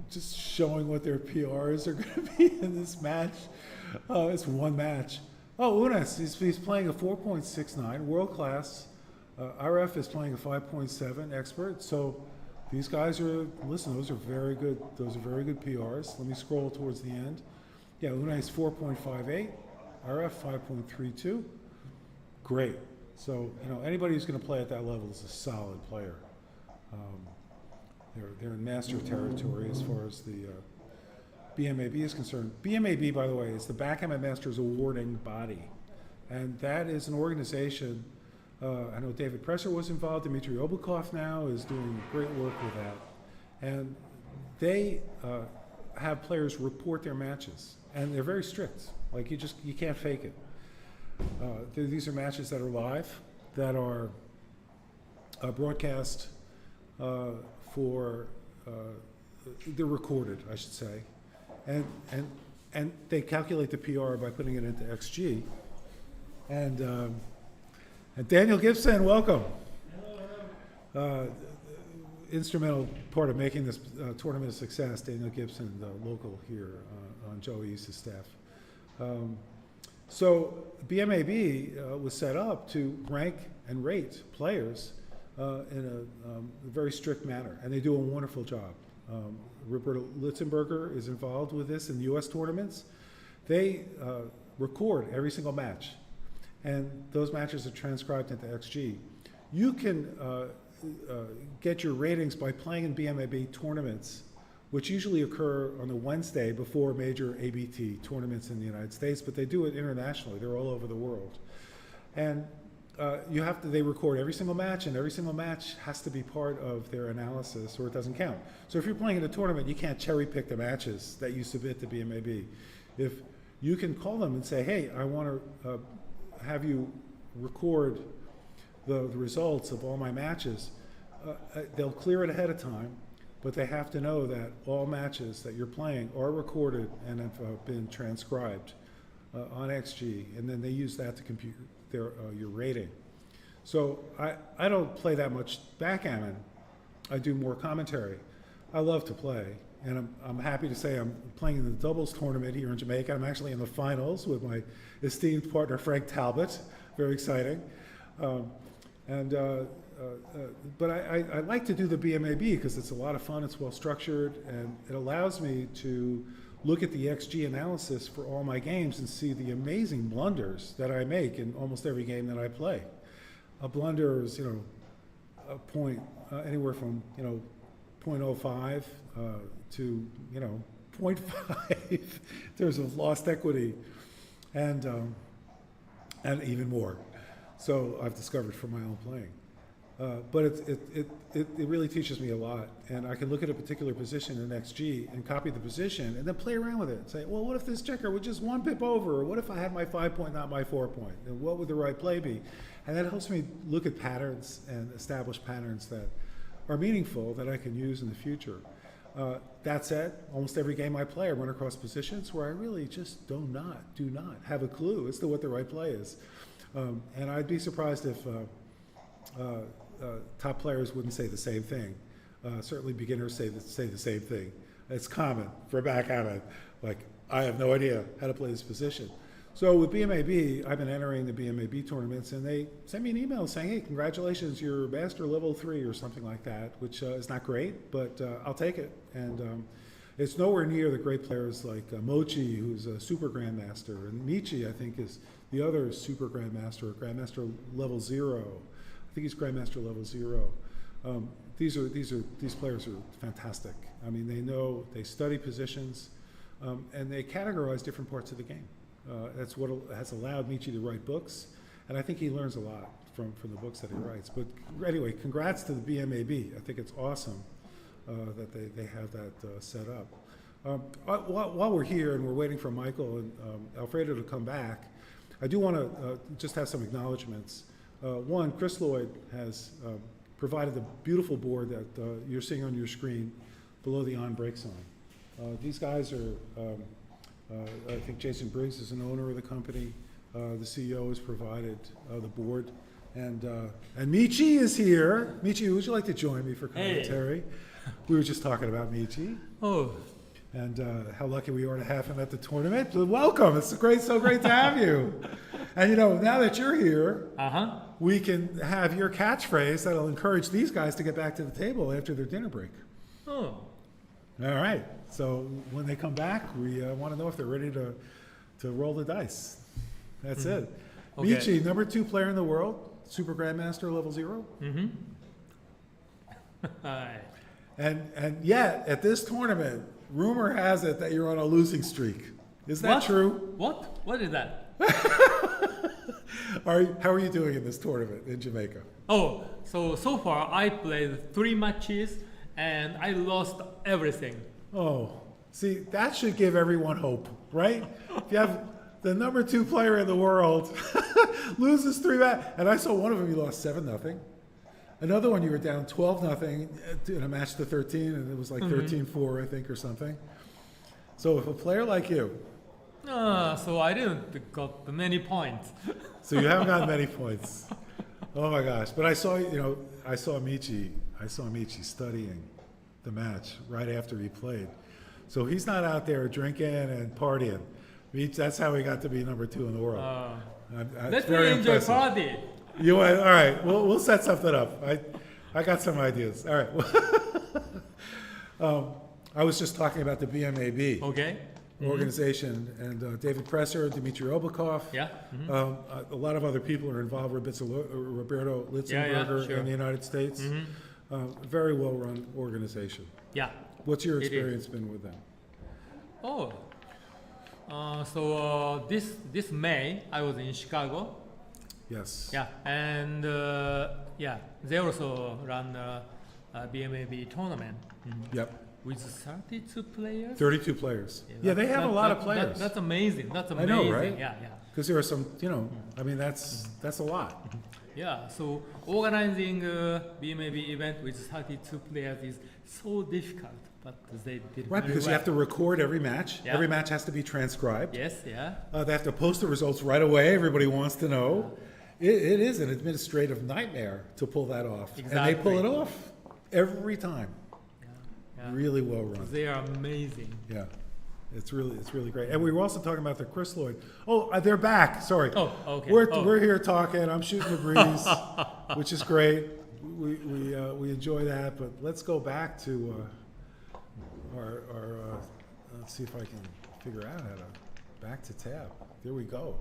just showing what their PRs are going to be in this match. Oh, it's one match. Oh, Unes, he's playing a 4.69, world class. RF is playing a 5.7, expert. So these guys are, listen, those are very good PRs. Let me scroll towards the end. Yeah, Unes 4.58, RF 5.32. Great. So, anybody who's going to play at that level is a solid player. They're in master territory as far as the BMAB is concerned. BMAB, by the way, is the Backgammon Masters awarding body. And that is an organization, I know David Presser was involved, Dmitry Oblakov now is doing great work with that. And they have players report their matches. And they're very strict. Like, you can't fake it. These are matches that are live, that are broadcast they're recorded, I should say. And they calculate the PR by putting it into XG. And Daniel Gibson, welcome. Instrumental part of making this tournament a success, Daniel Gibson, local here on Joe East's staff. So BMAB was set up to rank and rate players in a very strict manner, and they do a wonderful job. Roberto Litzenberger is involved with this in U.S. tournaments. They record every single match, and those matches are transcribed into XG. You can get your ratings by playing in BMAB tournaments, which usually occur on the Wednesday before major ABT tournaments in the United States, but they do it internationally. They're all over the world. And they record every single match, and every single match has to be part of their analysis or it doesn't count. So if you're playing in a tournament, you can't cherry pick the matches that you submit to BMAB. If you can call them and say, hey, I want to have you record the results of all my matches, they'll clear it ahead of time, but they have to know that all matches that you're playing are recorded and have been transcribed on XG, and then they use that to compute your rating. So I don't play that much backgammon. I do more commentary. I love to play, and I'm happy to say I'm playing in the doubles tournament here in Jamaica. I'm actually in the finals with my esteemed partner Frank Talbot. Very exciting. But I like to do the BMAB because it's a lot of fun, it's well structured, and it allows me to look at the XG analysis for all my games and see the amazing blunders that I make in almost every game that I play. A blunder is, a point, anywhere from, 0.05 to, 0.5 in terms of lost equity, and even more. So I've discovered from my own playing. But it really teaches me a lot, and I can look at a particular position in XG and copy the position and then play around with it and say, well, what if this checker was just one pip over, or what if I had my 5-point, not my 4-point, and what would the right play be? And that helps me look at patterns and establish patterns that are meaningful that I can use in the future. That said, almost every game I play, I run across positions where I really just do not have a clue as to what the right play is. And I'd be surprised if top players wouldn't say the same thing. Certainly beginners say the same thing. It's common for backgammon. Like, I have no idea how to play this position. So with BMAB, I've been entering the BMAB tournaments, and they send me an email saying, hey, congratulations, you're master level 3 or something like that, which is not great, but I'll take it. And it's nowhere near the great players like Mochi, who's a super grandmaster, and Michi, I think, is the other super grandmaster, grandmaster level 0. I think he's grandmaster level 0. These players are fantastic. I mean, they study positions, and they categorize different parts of the game. That's what has allowed Michi to write books, and I think he learns a lot from the books that he writes. But anyway, congrats to the BMAB. I think it's awesome that they have that set up. While we're here and we're waiting for Michael and Alfredo to come back, I do want to just have some acknowledgments. One, Chris Lloyd has provided the beautiful board that you're seeing on your screen below the on-break sign. These guys are, I think Jason Briggs is an owner of the company. The CEO has provided the board. And Michi is here. Michi, would you like to join me for commentary? Hey. We were just talking about Michi. Oh. And how lucky we are to have him at the tournament. Welcome. It's so great to have you. And now that you're here, we can have your catchphrase that'll encourage these guys to get back to the table after their dinner break. Oh. All right. So when they come back, we want to know if they're ready to roll the dice. That's it. Okay. Michi, number 2 player in the world, Super Grandmaster level 0. Mm-hmm. Hi. And yet, at this tournament, rumor has it that you're on a losing streak. Is that true? What? What is that? How are you doing in this tournament in Jamaica? Oh, so far I played 3 matches and I lost everything. Oh, see, that should give everyone hope, right? If you have the number 2 player in the world loses 3 matches, and I saw one of them you lost 7-0. Another one you were down 12-0 in a match to 13, and it was like 13-4, I think, or something. So if a player like you. So I didn't got many points. So you haven't gotten many points. Oh my gosh! But I saw Michi studying the match right after he played. So he's not out there drinking and partying. That's how he got to be number 2 in the world. Let me enjoy party. You want? All right. We'll set something up. I got some ideas. All right. I was just talking about the BMAB Okay. organization, and David Presser, Dmitry Obakov. Yeah. A lot of other people are involved. Roberto Litzenberger sure. in the United States. Very well-run organization. Yeah. What's your It is. experience been with them? Oh. This May I was in Chicago. Yes. Yeah, and they also run a BMAB tournament Yep. with 32 players. 32 players. Yeah, they have a lot of players. That's amazing. That's I amazing. know, right? Yeah. Because there are some, I mean, that's a lot. Yeah, so organizing a BMAB event with 32 players is so difficult, but they did Right, very because you well. have to record every match. Yeah. Every match has to be transcribed. Yes, yeah. They have to post the results right away. Everybody wants to know. It is an administrative nightmare to pull that off. And they pull it Exactly. off every time. Yeah. Really well run. They are amazing. Yeah. It's really great. And we were also talking about the Chrysaloid. Oh, they're back. Sorry. Oh, okay. We're here talking. I'm shooting the breeze, which is great. We enjoy that. But let's go back to our let's see if I can figure out how to back to tab. There we go.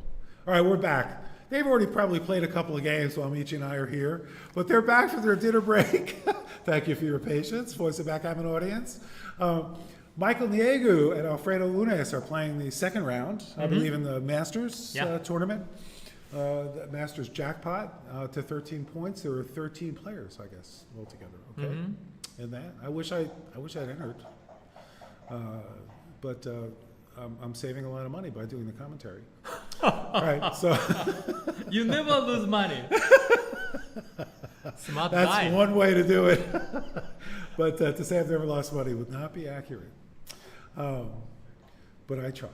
All right, we're back. They've already probably played a couple of games while Michi and I are here, but they're back for their dinner break. Thank you for your patience, Voice of Backgammon audience. Michael Neagu and Alfredo Unes are playing the second round, I believe, in the Masters tournament. The Masters Jackpot to 13 points. There were 13 players, I guess, altogether. Okay, and that I wish I'd entered, but I'm saving a lot of money by doing the commentary. All right, so You never lose money. Smart that's guy. one way to do it. But to say I've never lost money would not be accurate. But I try.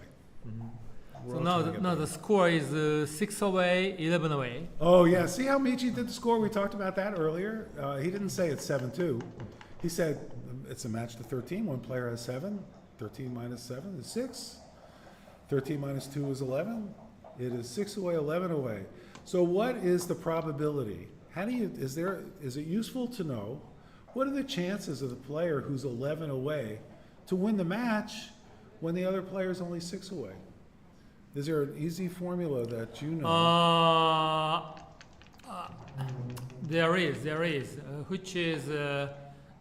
We're So all now, trying to get now better. the score is 6 away, 11 away. Oh, yeah. See how Michi did the score? We talked about that earlier. He didn't say it's 7-2. He said it's a match to 13. One player has 7. 13 minus 7 is 6. 13 minus 2 is 11. It is 6 away, 11 away. So what is the probability? Is it useful to know what are the chances of the player who's 11 away to win the match when the other player is only 6 away? Is there an easy formula that you know? There is, which is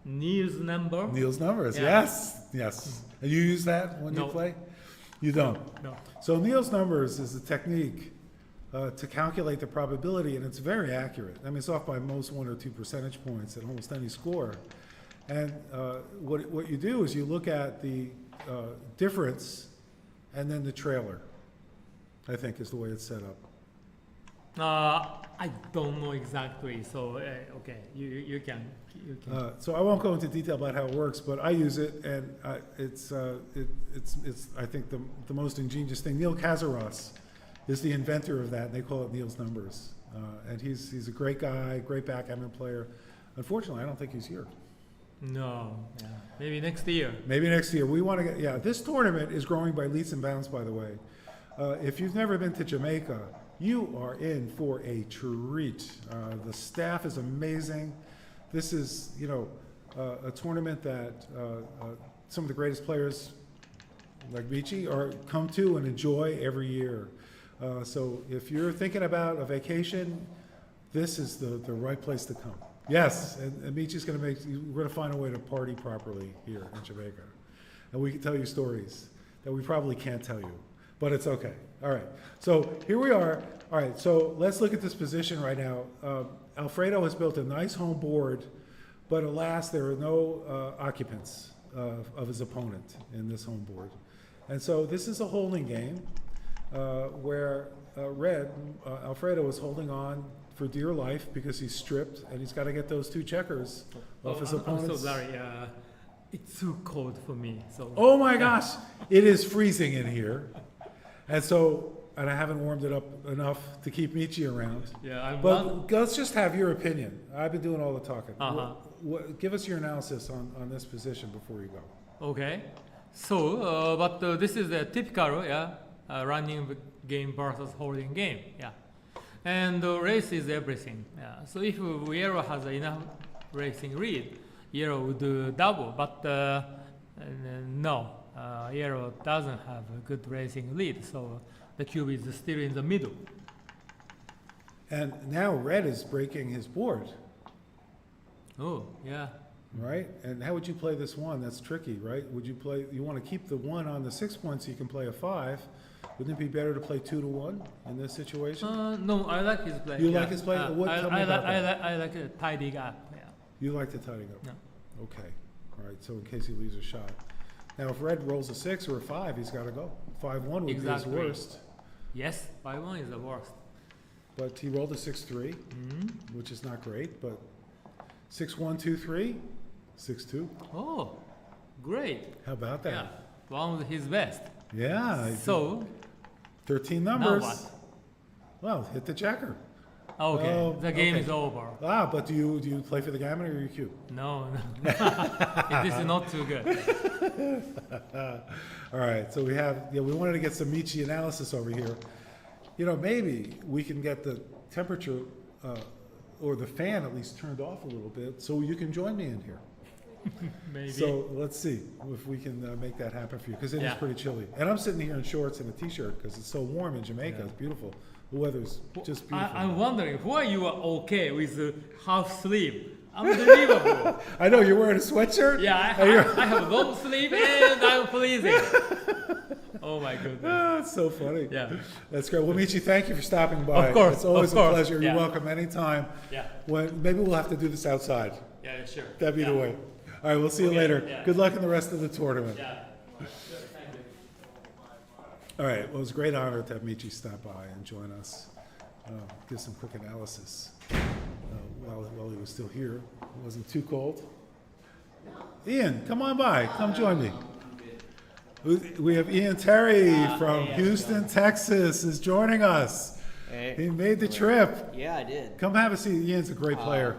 Neil's number. Neil's numbers, Yeah. yes. And you use that when you No. play? You don't. No. So Neil's numbers is a technique to calculate the probability, and it's very accurate. I mean, it's off by most 1 or 2 percentage points at almost any score. And what you do is you look at the difference and then the trailer, I think is the way it's set up. I don't know exactly. So okay, you can. So I won't go into detail about how it works, but I use it, and it's I think the most ingenious thing. Neil Kazaros is the inventor of that, and they call it Neil's numbers. And he's a great guy, great backgammon player. Unfortunately, I don't think he's here. No. Yeah. Maybe next year. Maybe next year. We want to get, this tournament is growing by leaps and bounds, by the way. If you've never been to Jamaica, you are in for a treat. The staff is amazing. This is, a tournament that some of the greatest players like Michi come to and enjoy every year. So if you're thinking about a vacation, this is the right place to come. Yes, and Michi's we're going to find a way to party properly here in Jamaica. And we can tell you stories that we probably can't tell you, but it's okay. All right, so here we are. All right, so let's look at this position right now. Alfredo has built a nice home board, but alas, there are no occupants of his opponent in this home board. And so this is a holding game where Alfredo is holding on for dear life because he's stripped and he's got to get those 2 checkers off his opponent's. I'm so sorry. It's too cold for me. So. Oh my gosh, it is freezing in here. And I haven't warmed it up enough to keep Michi around. Yeah, But let's just have your opinion. I've been doing all the talking. Uh-huh. Give us your analysis on this position before you go. Okay. So, but this is a typical running game versus holding game. Yeah. And the race is everything. Yeah. So if yellow has enough racing lead, yellow would double. But no, yellow doesn't have a good racing lead. So the cube is still in the middle. And now red is breaking his board, Oh, yeah. right? And how would you play this one? That's tricky, right? Would you play, you want to keep the 1 on the 6 point so you can play a 5. Wouldn't it be better to play 2 to 1 in this situation? No, I like his play. You like his play? What- tell me about that. I like it tidying up. Yeah. You like to tidy up? Yeah. Okay, all right, so in case he leaves a shot. Now, if red rolls a 6 or a 5, he's got to go. 5-1 would Exactly. be his worst. Yes, 5-1 is the worst. But he rolled a 6-3, which is not great, but 6-1, 2-3, 6-2. Oh, great. How about Yeah, that? one of his best. Yeah. So 13 now numbers. what? Well, hit the checker. Okay, Oh, the game okay. is over. Ah, but do you play for the gammon or your cube? No, this is not too good. All right, so we wanted to get some Michi analysis over here. You know, maybe we can get the temperature or the fan at least turned off a little bit so you can join me in here. Maybe. So let's see if we can make that happen for you, because it is Yeah. pretty chilly. And I'm sitting here in shorts and a t-shirt because it's so warm in Jamaica. Yeah. It's beautiful. The weather's just beautiful. I'm wondering why you are okay with the half sleeve. Unbelievable. I know, you're wearing a sweatshirt? Yeah, I have long sleeve and I'm freezing. Oh my goodness. Ah, it's so funny. Yeah. That's great. Well, Michi, thank you for stopping by. Of course, It's always of a course. pleasure. Yeah. You're welcome anytime. Yeah. Maybe we'll have to do this outside. Yeah, sure. That'd be the Yeah. way. All right, we'll see you Okay, later. yeah. Good luck in the rest of the tournament. Yeah. Sure, thank you. All right, well, it was a great honor to have Michi stop by and join us, give some quick analysis while he was still here. It wasn't too cold. Ian, come on by. Come join me. We have Ian Terry from Houston, Texas, is joining us. Hey. He made the trip. Yeah, I did. Come have a seat. Ian's a great player.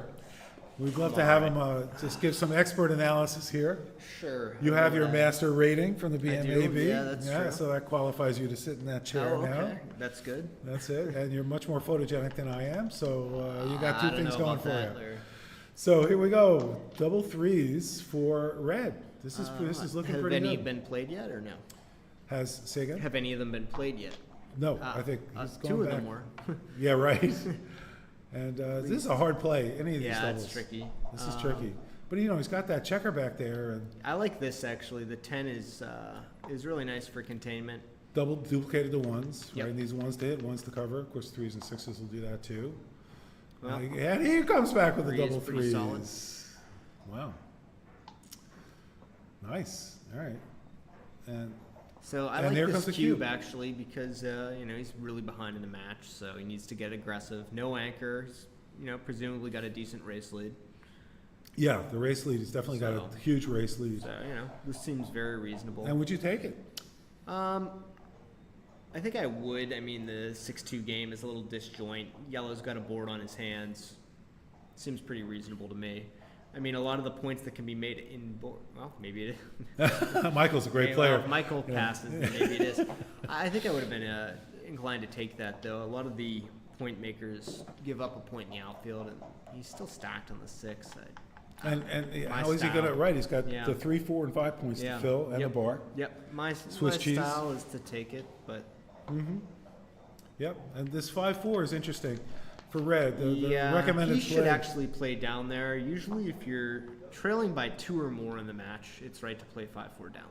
We'd love to have him just give some expert analysis here. Sure. You have your master rating from the I do, BMAB. yeah, that's true. So that qualifies you to sit in that chair Oh, okay. now. That's good. That's it. And you're much more photogenic than I am, so you got I two don't things know going about for that, you. Larry. So here we go. Double threes for red. This is looking Have pretty any good. been played yet, or no? Say again? Have any of them been played yet? No, I think he's going Two of back. them were. Yeah, right. And this is a hard play. Any of these Yeah, doubles. it's tricky. This is tricky. But you know, he's got that checker back there and I like this actually. The 10 is really nice for containment. double duplicated the ones, Yep. right? Needs ones to hit, ones to cover. Of course, 3s and 6s will do that too. Well, And he comes back with the three is double pretty threes. solid. Wow. Nice. All right. And So I And like there this comes the cube cube. actually because he's really behind in the match, so he needs to get aggressive. No anchors. Presumably got a decent race lead. yeah, the race lead, he's definitely got So- a huge race lead. So this seems very reasonable. And would you take it? I think I would. I mean, the 6-2 game is a little disjoint. Yellow's got a board on his hands. Seems pretty reasonable to me. I mean, a lot of the points that can be made in board. Well, maybe it is. Michael's a great Okay, player. well, if Michael passes, then maybe it is. I think I would have been inclined to take that, though. A lot of the point makers give up a point in the outfield, and he's still stacked on the 6. And My how is he going to, style. right, he's got Yeah. the 3, 4, and 5 points Yeah. to fill and Yep. a bar. Yep, my Swiss cheese. style is to take it, but Yep, and this 5-4 is interesting for red. The yeah, recommended he should play. actually play down there. Usually, if you're trailing by 2 or more in the match, it's right to play 5-4 down.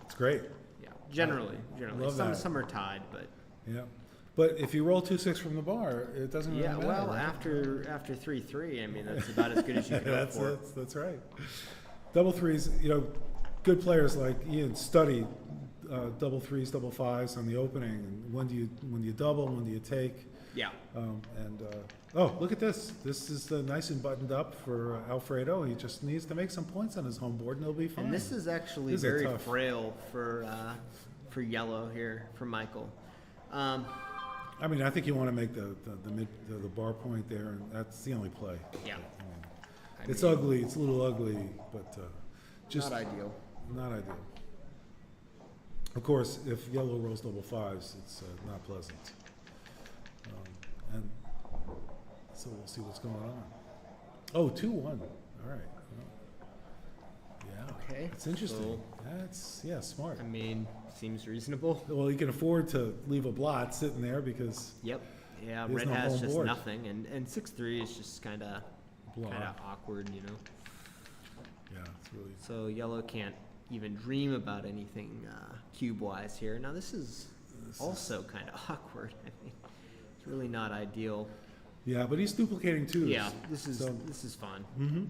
It's great. Yeah, generally. Love Some that. some are tied, but Yeah. But if you roll 2-6 from the bar, it doesn't really yeah. matter. Well, right? after 3-3, I mean that's about as good as you can hope for. That's right. Double threes, good players like Ian study double threes, double fives on the opening. And when do you double? When do you take? Yeah. Look at this. This is nice and buttoned up for Alfredo. He just needs to make some points on his home board, and he'll be fine. And this is actually This is very tough. frail for yellow here for Michael. I mean, I think you want to make the bar point there, and that's the only play. Yeah. It's ugly. It's a little ugly, but just Not ideal. not ideal. Of course, if yellow rolls double fives, it's not pleasant. And So we'll see what's going on. Oh, 2-1. All right. Well, yeah. Okay. It's interesting. So, That's smart. I mean, seems reasonable. Well, you can afford to leave a blot sitting there because Yep. Yeah, There's red no has home just board. nothing, and 6-3 is just kind of blah. awkward, you know. Yeah, it's really. So yellow can't even dream about anything cube-wise here. Now this is also kind of awkward. I mean, it's really not ideal. Yeah, but he's duplicating twos. Yeah, this is So- fun. Mm-hmm.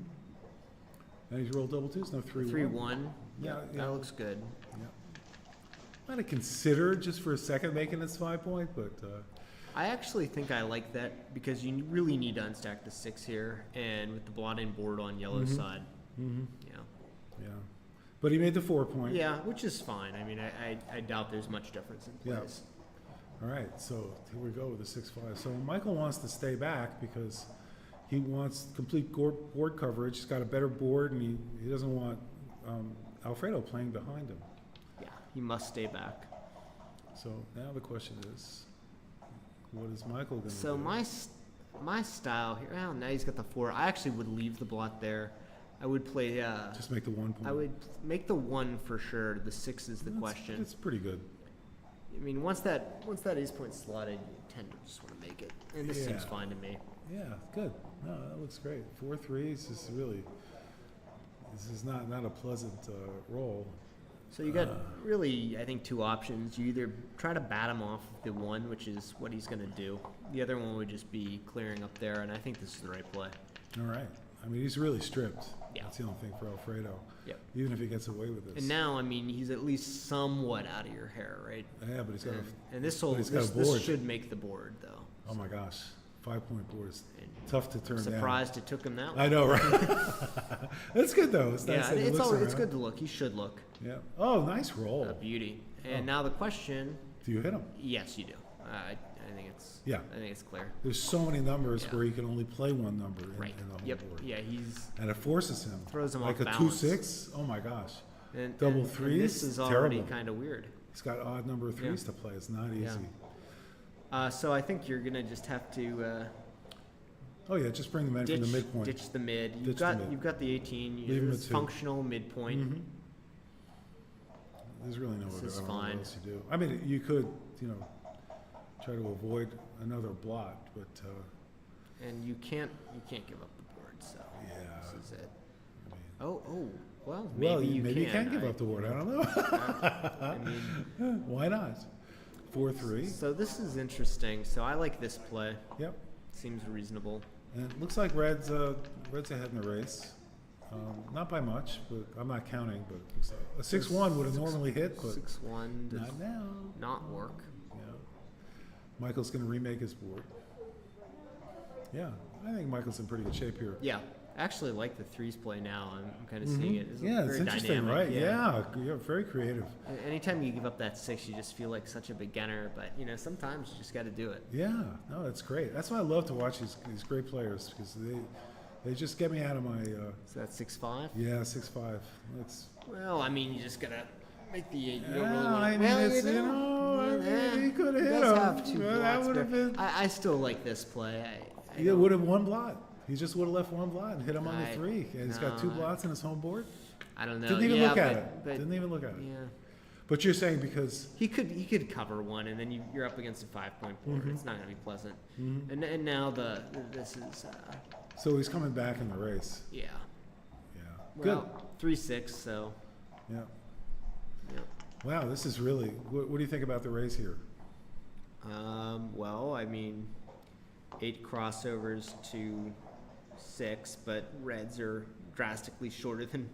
And he's rolled double twos. No 3-1. 3-1. Yeah, Yeah, yeah. that looks good. Yeah. Might have considered just for a second making this 5-point, but I actually think I like that because you really need to unstack the 6 here, and with the blotting board on yellow's Mhm. side, yeah. yeah. But he made the 4-point. Yeah, which is fine. I mean, I doubt there's much difference in Yeah. plays. All right, so here we go with the 6-5. So Michael wants to stay back because he wants complete board coverage. He's got a better board, and he doesn't want Alfredo playing behind him. Yeah, he must stay back. So now the question is, what is Michael going to do? So my style here. Well, now he's got the 4. I actually would leave the blot there. I would play. Just make the 1 point. I would make the 1 for sure. The 6 is the question. It's pretty good. I mean, once that ace point slotted, you tend to just want to make it, and this seems Yeah. fine to me. Yeah, good. No, that looks great. 4-3 is just really. This is not a pleasant roll. So you got really, I think, 2 options. You either try to bat him off the 1, which is what he's going to do. The other one would just be clearing up there, and I think this is the right play. All right. I mean, he's really stripped. Yeah. That's the only thing for Alfredo. Yep. Even if he gets away with this. And now, I mean, he's at least somewhat out of your hair, right? Yeah, but he's got And this but he's got a this board. should make the board, though. Oh my gosh, 5-point board is And tough to turn I'm down. surprised it took him that long. I know, right? That's good though. It's nice Yeah, that he it's looks it's around. good to look. He should look. Yeah. Oh, nice roll. A beauty. And Oh. now the question, Do you hit him? yes, you do. I think it's Yeah. I think it's clear. There's so many numbers Yeah. where you can only play one number in, Right. in the whole Yep. board. Yeah, he's And it forces him. Throws him like off a balance. 2-6. Oh my gosh. and, Double and threes? this is already Terrible. kind of weird. He's got odd number of threes to play. It's not easy. Yeah. So I think you're gonna just have to Oh yeah, just bring the men from the midpoint. ditch the mid. Ditch the mid. You've got the 18. Leave him It's at 2. functional midpoint. Mhm. There's really no This other, is I don't know fine. what else you do. I mean, you could, try to avoid another blot, but And you can't give up the board. So yeah. this is it. I mean, Oh, well, maybe well, you maybe you can give I- up the board. I don't know. I mean, Why not? 4-3. so this is interesting. So I like this play. Yep. Seems reasonable. And it looks like Red's ahead in the race. Not by much, but I'm not counting. But it looks like a 6-1 would have normally hit, but 6-1 does not now. not work. Yeah. Michael's going to remake his board. Yeah, I think Michael's in pretty good shape here. Yeah, I actually like the 3s play now. I'm kind of seeing it. It's Yeah, it's very interesting, dynamic. right? Yeah, very creative. Anytime you give up that 6, you just feel like such a beginner. But sometimes you just got to do it. Yeah, no, that's great. That's why I love to watch these great players because they just get me out of my So that's 6-5. 6-5. That's Well, I mean, you just gotta make the 8. You don't yeah, really want I to. mean, Well, it's, he could have He hit does him. have 2 Well, that blots, would have but been. I still like this play. I He don't- would have one blot. He just would have left one blot and hit him on the I- 3. And he's got 2 no, I- blots in his home board. I don't know. Didn't even yeah, look at but- it. but- Didn't even look at it. Yeah. But you're saying because He could cover 1, and then you're up against a 5-point board. Mhm. It's not gonna be pleasant. Mhm. And now this is so he's coming back in the race. yeah. Yeah. Well, 3-6. So Good. Yeah. yeah. Wow, this is really. What do you think about the race here? Well, I mean, 8 crossovers to 6, but reds are drastically shorter than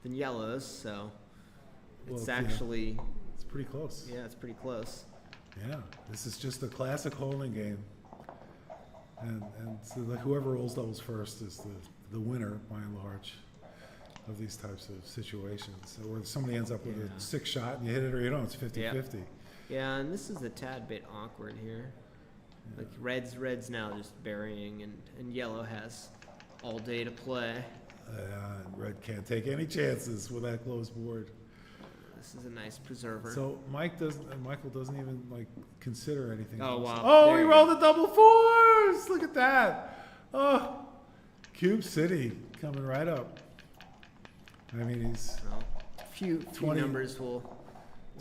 yellows, so Well, it's yeah. actually It's pretty close. it's pretty close. Yeah, this is just a classic holding game, and so like whoever rolls doubles first is the winner by and large of these types of situations. So where somebody ends up with Yeah. a 6 shot and you hit it or you don't, it's 50-50. Yeah, and this is a tad bit awkward here. Like red's now just burying, and yellow has all day to play. And red can't take any chances with that closed board. This is a nice preserver. So Michael doesn't even like consider anything. Oh, else. wow. Oh, There he you rolled a double 4s. Look at that. Oh, Cube City coming right up. I mean, he's Well, few 20 numbers will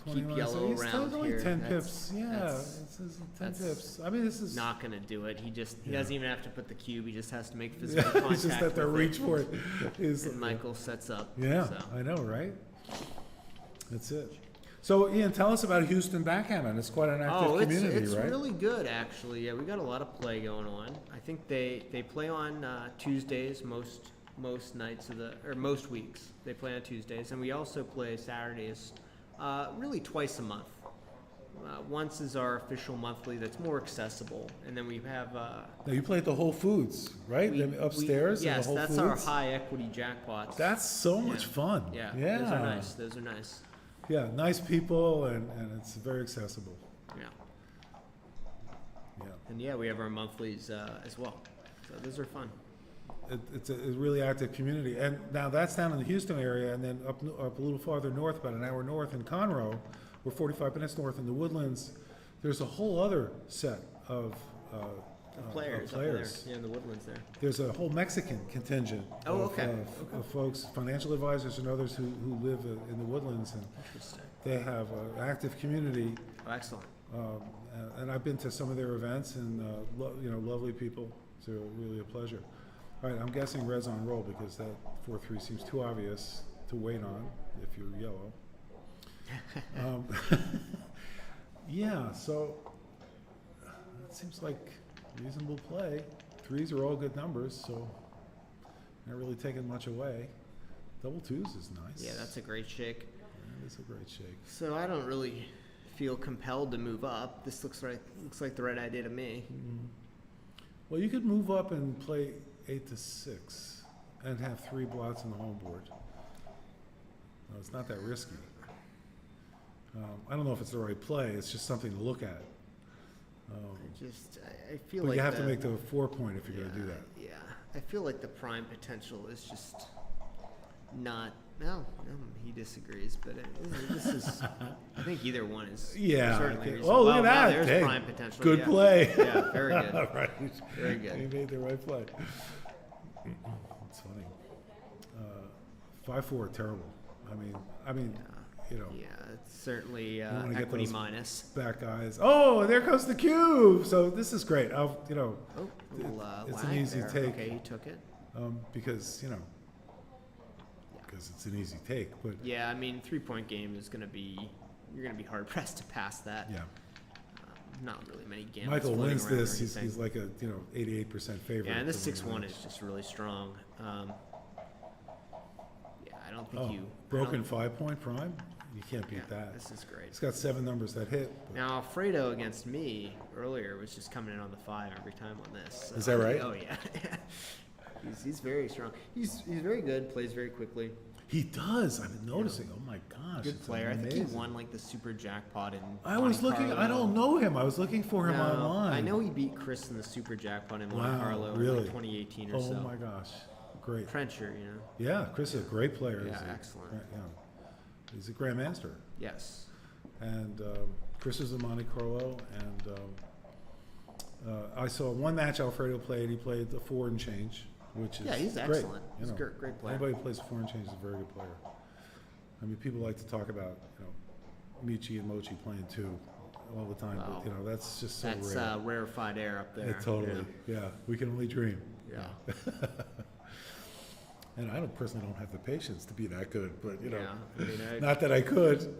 keep 21. yellow So he's around still only here. 10 That's- pips. Yeah, that's- it's 10 that's pips. I mean, this is Not gonna do it. He Yeah. doesn't even have to put the cube. He just has to make physical contact. it's just that the with reach it. for it is. And Michael sets up. Yeah, So. I know, right? That's it. So, Ian, tell us about Houston Backgammon. It's quite an active community, it's right? really good actually. Yeah, we got a lot of play going on. I think they play on Tuesdays most nights of the or most weeks. They play on Tuesdays, and we also play Saturdays, really twice a month. Once is our official monthly that's more accessible, and then we have Now, you play at the Whole Foods, right? Upstairs in yes, the Whole that's Foods? our high equity jackpots. That's so much Yeah. fun. Yeah, Yeah. those are nice. Those are nice. Yeah, nice people, and it's very accessible. Yeah, Yeah. and yeah, we have our monthlies as well. So those are fun. It's a really active community. And now that's down in the Houston area, and then up a little farther north, about an hour north in Conroe, we're 45 minutes north in the Woodlands. There's a whole other set of Players, players. up there, yeah, in the woodlands there. There's a whole Mexican contingent Oh, of, okay. of folks, financial advisors and others who live in the Woodlands, and Interesting. they have an active community. Oh, excellent. And I've been to some of their events, and lovely people. So really a pleasure. All right, I'm guessing red's on roll because that 4-3 seems too obvious to wait on if you're yellow. Yeah, so it seems like reasonable play. Threes are all good numbers, so not really taking much away. Double twos is nice. Yeah, that's a great shake. That is a great shake. So I don't really feel compelled to move up. This looks like the right idea to me. Well, you could move up and play 8-6 and have 3 blots on the home board. No, it's not that risky. I don't know if it's the right play. It's just something to look at. I feel But like you have to the- make the 4 point if you're going to do that. Yeah, I feel like the prime potential is just not. No, he disagrees, but this is. I think either one is. Yeah. Certainly Okay. reasonable. Oh, look at Wow, that. There's Hey, prime potential. Good yeah. play. Yeah, very good. Right. Very good. He made the right play. It's funny. 5-4, terrible. I mean, Yeah, it's certainly wanna get equity those minus. back eyes. Oh, there comes the cube. So this is great. Oh, a little, it's an lag easy there. take. Okay, he took it. because it's an easy take. But Yeah, I mean, 3-point game is gonna be. You're gonna be hard pressed to pass that. yeah, Not really many games. Michael wins this. He's like a 88% favorite. Yeah, and this to win 6-1 the is just really strong. Yeah, I don't think Oh, you. broken 5-point prime. You can't beat Yeah, that. this is great. It's got 7 numbers that hit. but- Now, Alfredo against me earlier was just coming in on the 5 every time on this. So, Is that right? Oh yeah. he's very strong. He's very good. Plays very quickly. He does. I've been noticing. Oh my gosh. Good it's player. I think he amazing. won like the super jackpot in. I was Monte looking. I Carlo. don't know him. I was looking for him No, online. I know he beat Chris in the super jackpot in Monte Wow, Carlo in really? like 2018 or Oh so. my gosh. Great. Trencher, Yeah, Chris is a great player. Yeah, He's a- excellent. Yeah. He's a grandmaster. Yes. And Chris is in Monte Carlo, and I saw one match Alfredo played. He played the 4 and change, which is Yeah, he's great, excellent. you He's a know. great player. Anybody who plays 4 and change is a very good player. I mean, people like to talk about Michi and Mochi playing 2 all the time, Wow. but that's just so That's rare. rarefied air up there. Yeah, totally. Yeah, we can only dream. Yeah. And I personally don't have the patience to be that good, but Yeah. I mean, not that I could.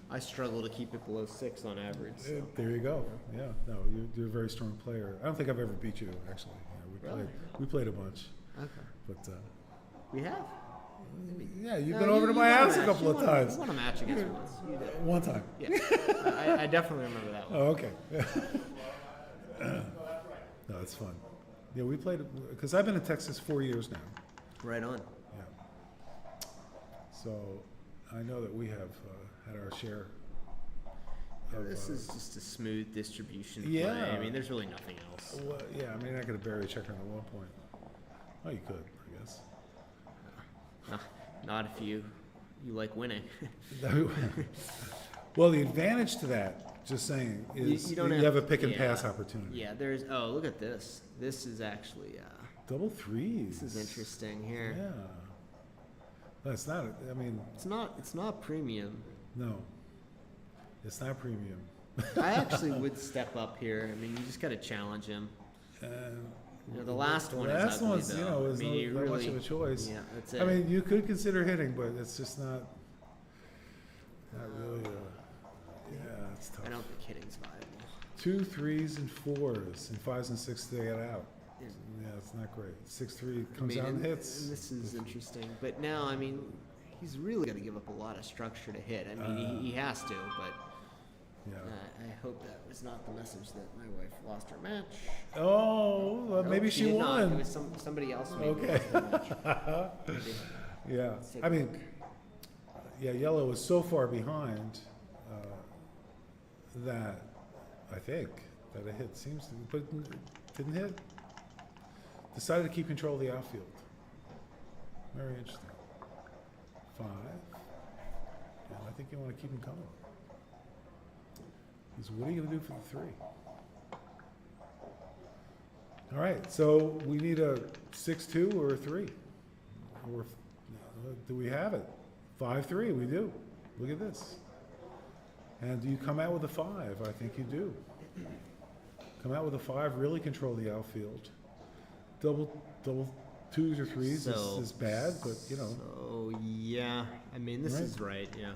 I struggle to keep it below 6 on average. So. There you go. Yeah, no, you're a very strong player. I don't think I've ever beat you, actually. Really? We played a bunch, Okay. but We have. yeah, you've No, been over to my won a house a match. couple You of won times. You won a match against once. You did. One time. Yeah. I definitely remember that one. Oh, okay. No, it's fun. Yeah, we played because I've been in Texas 4 years now. Right on. Yeah. So I know that we have had our share. Of, This is just a smooth distribution Yeah. play. I mean, there's really nothing else. well, yeah, I mean, you're not going to bury a checker on 1 point. Oh, you could, I guess. Not if you like winning. Well, the advantage to that, just saying, is you, don't have a pick and yeah. pass opportunity. Yeah, there's. Oh, look at this. This is actually. double threes. This is interesting here. Yeah. That's not, I mean, It's not premium. no. It's not premium. I actually would step up here. I mean, you just got to challenge him. And You know, the last one the is last ugly, one's, though. you know, is I mean, you not much really- of a choice. Yeah, that's it. I mean, you could consider hitting, but it's just not really, yeah, it's tough. I don't think hitting's viable. 2 3s and 4s, and 5s and 6s to get out. Yeah. Yeah, it's not great. 6-3 I comes mean, out and and hits. this is interesting. But now, I mean, he's really got to give up a lot of structure to hit. I mean, he has to, but Yeah. I hope that was not the message that my wife lost her match. Oh, well, Nope, maybe she did not. It won. was somebody else maybe Okay. lost the match. Maybe. Yeah, Let's take I a mean, look. yeah, yellow was so far behind that I think that a hit seems to, but it didn't hit. Decided to keep control of the outfield. Very interesting. 5. And I think you want to keep him coming. Because what are you going to do for the 3? All right, so we need a 6-2 or a 3. Or do we have it? 5-3, we do. Look at this. And do you come out with a 5? I think you do. Come out with a 5, really control the outfield. Double 2s or 3s is bad, but you know. So yeah, I mean, this Right. is right. Yeah.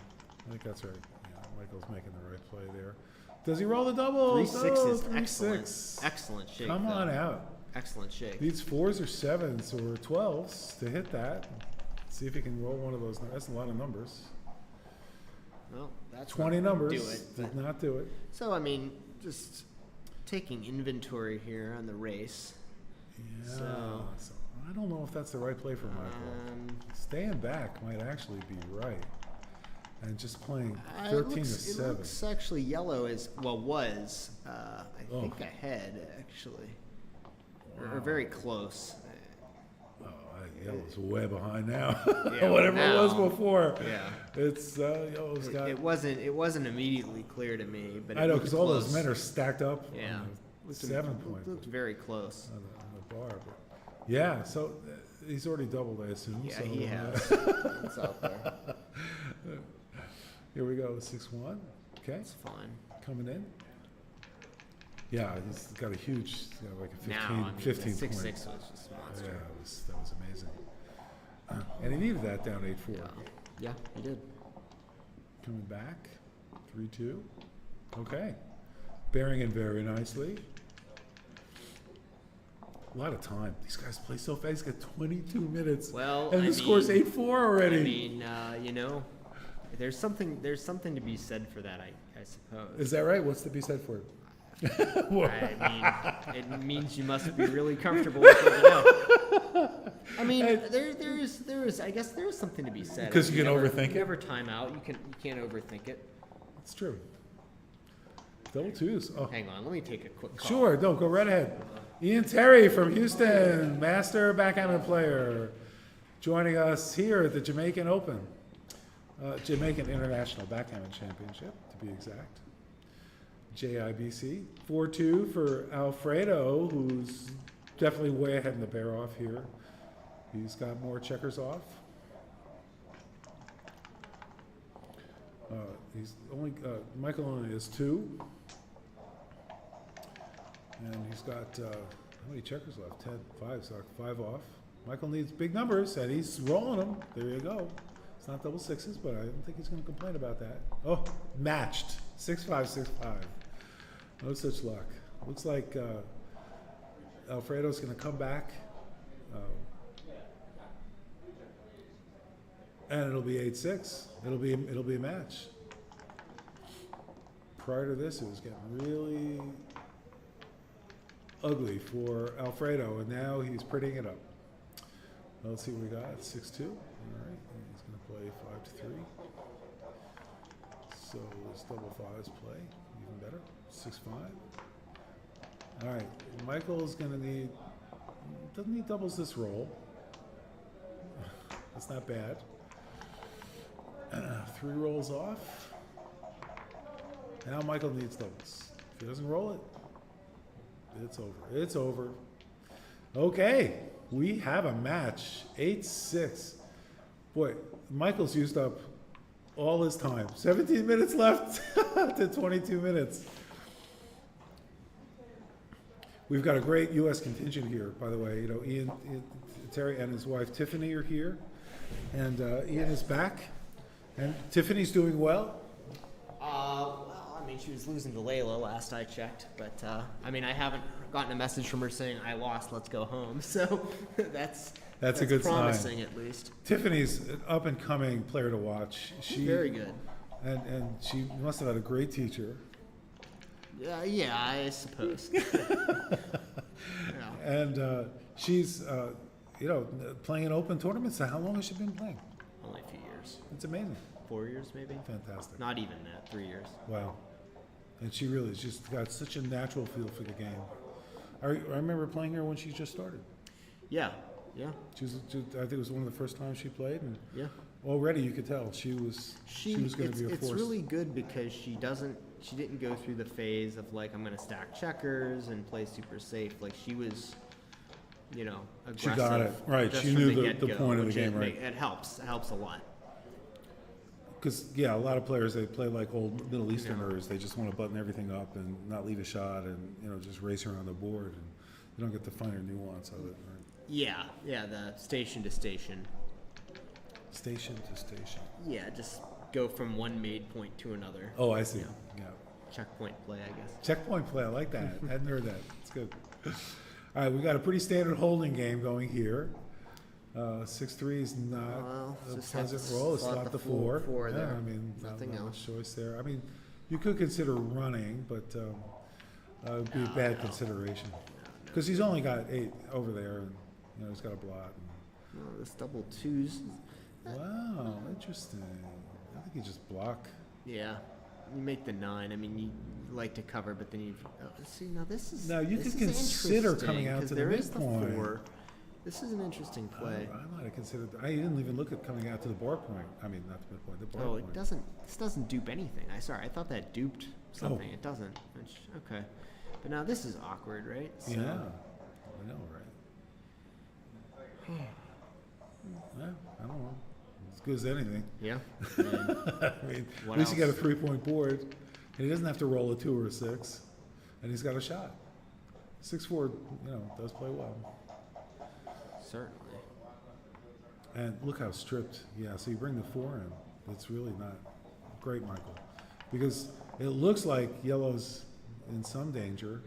I think that's right. Yeah, Michael's making the right play there. Does he roll the double? 3-6 is 3-6. excellent. Excellent shake. Come though. on out. Excellent shake. Needs 4s or 7s or 12s to hit that. See if he can roll one of those. That's a lot of numbers. Well, that's 20 not gonna numbers. Do it. Did but- not do it. So I mean, just taking inventory here on the race. Yeah. So- So I don't know if that's the right play for Michael. Staying back might actually be right. And just playing 13 to 7. It looks actually yellow is was I Oh. think ahead actually, or Wow. very close. Oh, yellow's way behind now. Yeah, Whatever it was now. before. Yeah. It's yellow's got. It wasn't immediately clear to me, but it I know looked because all those close. men are stacked up. Yeah. On Looked- the 7-point. looked very close. On the bar. But yeah. So he's already doubled, I assume. Yeah, so, he has. It's out there. Here we go. 6-1. Okay. It's fine. Coming in. Yeah, he's got a huge, he's got like a 15, Now, I mean, 15 the 6-6 point. was just Yeah, monster. that was amazing. And he needed that down 8-4. Yeah, he did. Coming back, 3-2. Okay. Bearing in very nicely. A lot of time. These guys play so fast. He's got 22 minutes. Well, and I he scores mean- 8-4 already. I mean, you know, there's something to be said for that, I suppose. Is that right? What's to be said for it? I mean, it means you must be really comfortable with what you know. I mean, there is I guess there is something to be said. 'Cause you can never- overthink it? You never time out. You can't overthink it. It's true. Double 2s. Oh, Hang on, let me take a quick call. sure. No, go right ahead. Ian Terry from Houston, master backgammon player, joining us here at the Jamaican Open, Jamaican International Backgammon Championship, to be exact. JIBC. 4-2 for Alfredo, who's definitely way ahead in the bear off here. He's got more checkers off. Michael only has 2. And he's got, how many checkers left? 10, 5, so 5 off. Michael needs big numbers, and he's rolling them. There you go. It's not double 6s, but I don't think he's going to complain about that. Oh, matched. 6-5, 6-5. No such luck. Looks like Alfredo's going to come back. And it'll be 8-6. It'll be a match. Prior to this, it was getting really ugly for Alfredo, and now he's prettying it up. Let's see what we got. 6-2. All right. And he's going to play 5-3. So his double 5s play even better. 6-5. All right. Michael's going to need, doesn't need doubles this roll. That's not bad. 3 rolls off. Now Michael needs doubles. If he doesn't roll it, it's over. It's over. Okay. We have a match, 8-6. Boy, Michael's used up all his time. 17 minutes left to 22 minutes. We've got a great U.S. contingent here, by the way. You know, Ian, Terry and his wife Tiffany are here, and Ian is back, and Tiffany's doing well. Well, I mean, she was losing to Layla last I checked, but I mean, I haven't gotten a message from her saying I lost. Let's go home. So that's a good promising sign. At least. Tiffany's an up and coming player to watch. She's very good. And she must have had a great teacher. Yeah, I suppose. Yeah. And she's, you know, playing in open tournaments. How long has she been playing? Only a few years. It's amazing. 4 years, maybe. Fantastic. Not even that. 3 years. Wow. And she really has just got such a natural feel for the game. I remember playing her when she just started. Yeah. Yeah. I think it was one of the first times she played, and Yeah. already you could tell she was going to be a force. It's really good because she didn't go through the phase of like I'm going to stack checkers and play super safe. Like she was, you know, aggressive. She got it right. just She from knew the the get-go, point of the which game, right? It helps. It helps a lot. Because yeah, a lot of players, they play like old Middle Easterners. They just want to button everything up and not leave a shot, and you know, just race around the board, and you don't get the finer nuance of it. Right? Yeah. The station to station. Station to station. Yeah, just go from one made point to another. Oh, I see. Yeah. Yeah. Checkpoint play, I guess. Checkpoint play. I like that. I hadn't heard that. It's good. All right, we got a pretty standard holding game going here. 6-3 is not Well, a just have to pleasant roll. It's slot not the the full 4. four there. I mean, Nothing not else. much choice there. I mean, you could consider running, but it would be a bad consideration. Because he's only got 8 over there, and you know, he's got a blot. Oh, this double twos. Wow, interesting. I think you just block. Yeah. You make the 9. I mean, you like to cover, but then you see. Now this is. Now, you this could is consider interesting, coming out 'cause to the there is midpoint. 4. This is an interesting play. I might have considered. I didn't even look at coming out to the bar point. I mean, not the midpoint, the bar Oh, point. it doesn't. This doesn't dupe anything. I thought that duped something. It doesn't. Okay. But now this is awkward, right? So, Yeah, I know, right? Yeah, I don't know. As good as anything. Yeah. I mean, I mean, What at least you got a else? 3-point board, and he doesn't have to roll a 2 or a 6, and he's got a shot. 6-4, you know, does play well. certainly. And look how stripped. Yeah, so you bring the 4 in. It's really not great, Michael, because it looks like yellow's in some danger,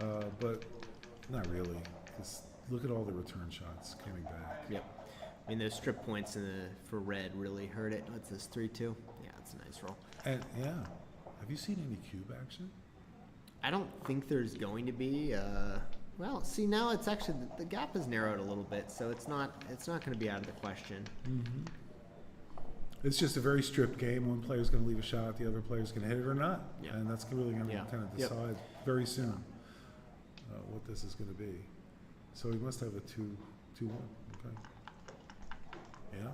Yeah. but not really. 'Cause look at all the return shots coming back. Yep. I mean, those strip points for red really hurt it. What's this? 3-2. Yeah, it's a nice roll. And yeah, have you seen any cube action? I don't think there's going to be. Well, see now it's actually the gap has narrowed a little bit, so it's not going to be out of the question. Mm-hmm. It's just a very stripped game. One player's going to leave a shot, the other player's going to hit it or not, Yeah. and that's really going to Yeah. kind of Yep. decide very soon what this is going to be. So he must have a 2-1. Okay. Yeah.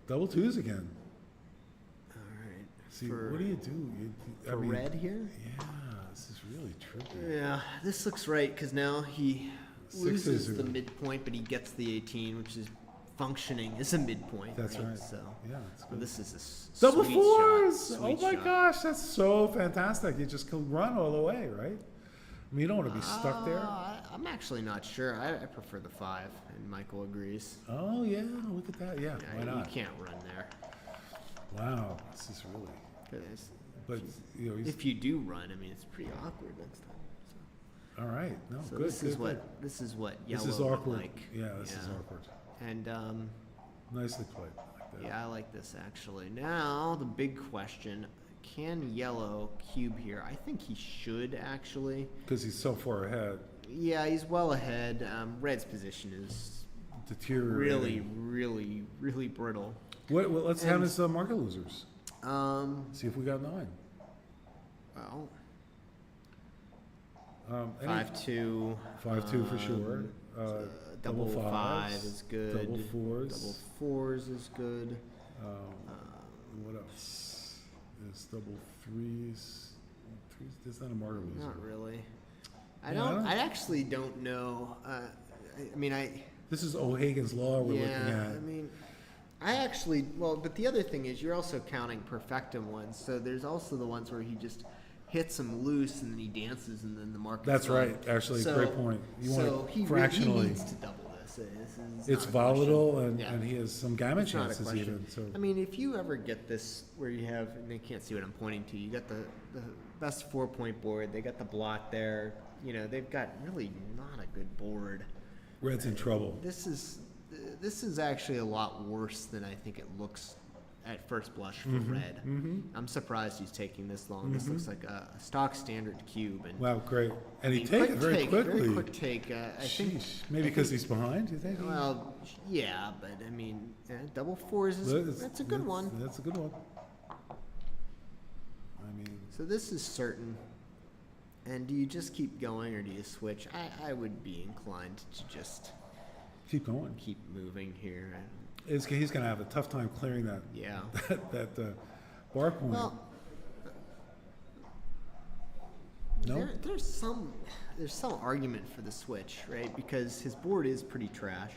Double 2s again. All right. See, For- what do you do? I For mean, red here. Yeah, this is really tricky. Yeah, this looks right because now he Sixes loses are- the midpoint, but he gets the 18, which is functioning as a midpoint. That's right. So, Yeah, it's so good. this is a Double sweet 4s! Shot, Oh sweet my shot. gosh, that's so fantastic. You just can run all the way, right? I mean, you don't want to be stuck there. I'm actually not sure. I prefer the 5, and Michael agrees. Oh yeah, look at that. Yeah, Yeah, why not? You can't run there. Wow, this is really. 'Cause But you know, he's if you do run, I mean, it's pretty awkward next time. all right. No, So good. this good, is good. what yellow This is would awkward. like. Yeah, this is awkward. And Nicely played. I like that. yeah, I like this actually. Now the big question: can yellow cube here? I think he should actually. Because he's so far ahead. Yeah, he's well ahead. Red's position is really, Deteriorating. really, really brittle. What let's have And- his market losers. See if we got 9. Well, Any- 5-2. 5-2 for sure. Double double 5 fives, is good. double 4s. Double 4s is good. What else? There's double 3s. There's not a market loser. Not really. I actually don't know. I mean, This is O'Hagan's Law we're looking yeah. at. I mean, but the other thing is you're also counting perfectum ones. So there's also the ones where he just hits them loose and then he dances and then the mark. That's right. Actually, great point. You want it fractionally. He needs to double this. It's volatile, and Yeah. he has some gammon It's not a chances question. even. So I mean, if you ever get this where you have, and they can't see what I'm pointing to, you got the best 4-point board. They got the blot there. You know, they've got really not a good board. Red's in trouble. This is actually a lot worse than I think it looks at first blush for Red. I'm surprised he's taking this long. This looks like a stock standard cube. And Wow, great. And I he mean, take it quick very take, quickly. Very quick take. I think. Sheesh. Maybe because he's behind, you think? Well, yeah, but I mean, double fours that's a good one. That's a good one. I mean, So this is certain. And do you just keep going or do you switch? I would be inclined to just keep going. keep moving here. He's going to have a tough time clearing that Yeah. that bar point. Well, No? there's some argument for the switch, right? Because his board is pretty trash.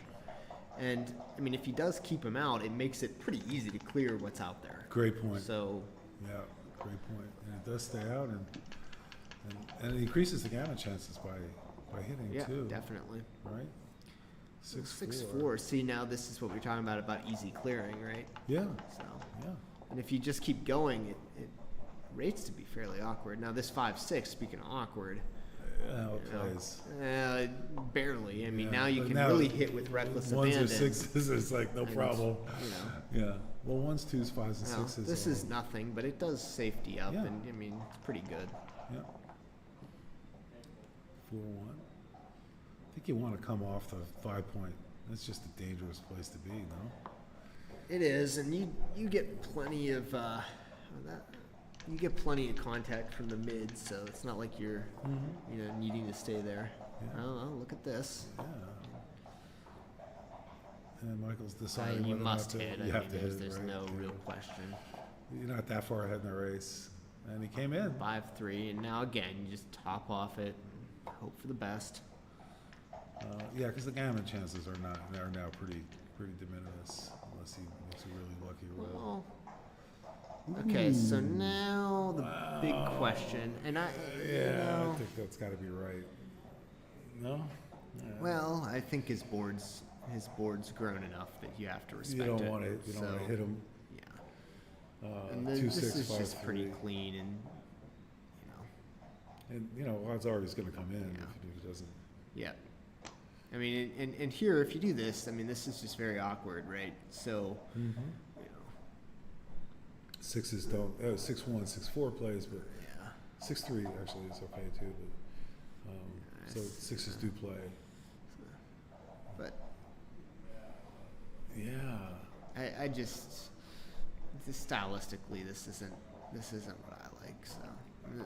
And I mean, if he does keep him out, it makes it pretty easy to clear what's out there. Great point. So Yeah, great point. And it does stay out, and it increases the gammon chances by hitting yeah, too. definitely. Right? 6-4. See, now this is what we're talking about easy clearing, right? Yeah, So, yeah. and if you just keep going, it rates to be fairly awkward. Now this 5-6, speaking of awkward, Well, you know, plays. barely. I mean, Yeah, now you but can now really hit with reckless ones abandon. or sixes is like no and, problem. You know, Yeah. Well, ones, twos, fives, and well, sixes. this are- is nothing, but it does safety up, Yeah. and I mean, it's pretty good. Yeah. 4-1. I think you want to come off the 5-point. That's just a dangerous place to be, no? It is, and you get plenty of contact from the mid, so it's not like you're needing to stay there. Yeah. Oh, look at this. Yeah. And Michael's deciding You whether or not must to. hit. You I have mean, to hit it, there's right? no Yeah. real question. You're not that far ahead in the race, and he came in. 5-3, and now again, you just top off it, and hope for the best. Yeah, because the gammon chances are now pretty de minimis unless he makes a really lucky roll. Well, okay, so now the big question, and I Yeah, I think that's got to be right. No. Yeah. well, I think his board's grown enough that you have to respect you it. don't want to hit him. Yeah, and this 2-6, is just 5-3. pretty clean, and And odds are he's going to come in Yeah. if he doesn't. yeah. I mean, and here, if you do this, I mean, this is just very awkward, right? So, you know, Sixes don't. 6-1, 6-4 plays, but yeah. 6-3 actually is okay too. But so sixes do play. But Yeah. I just stylistically, this isn't what I like. So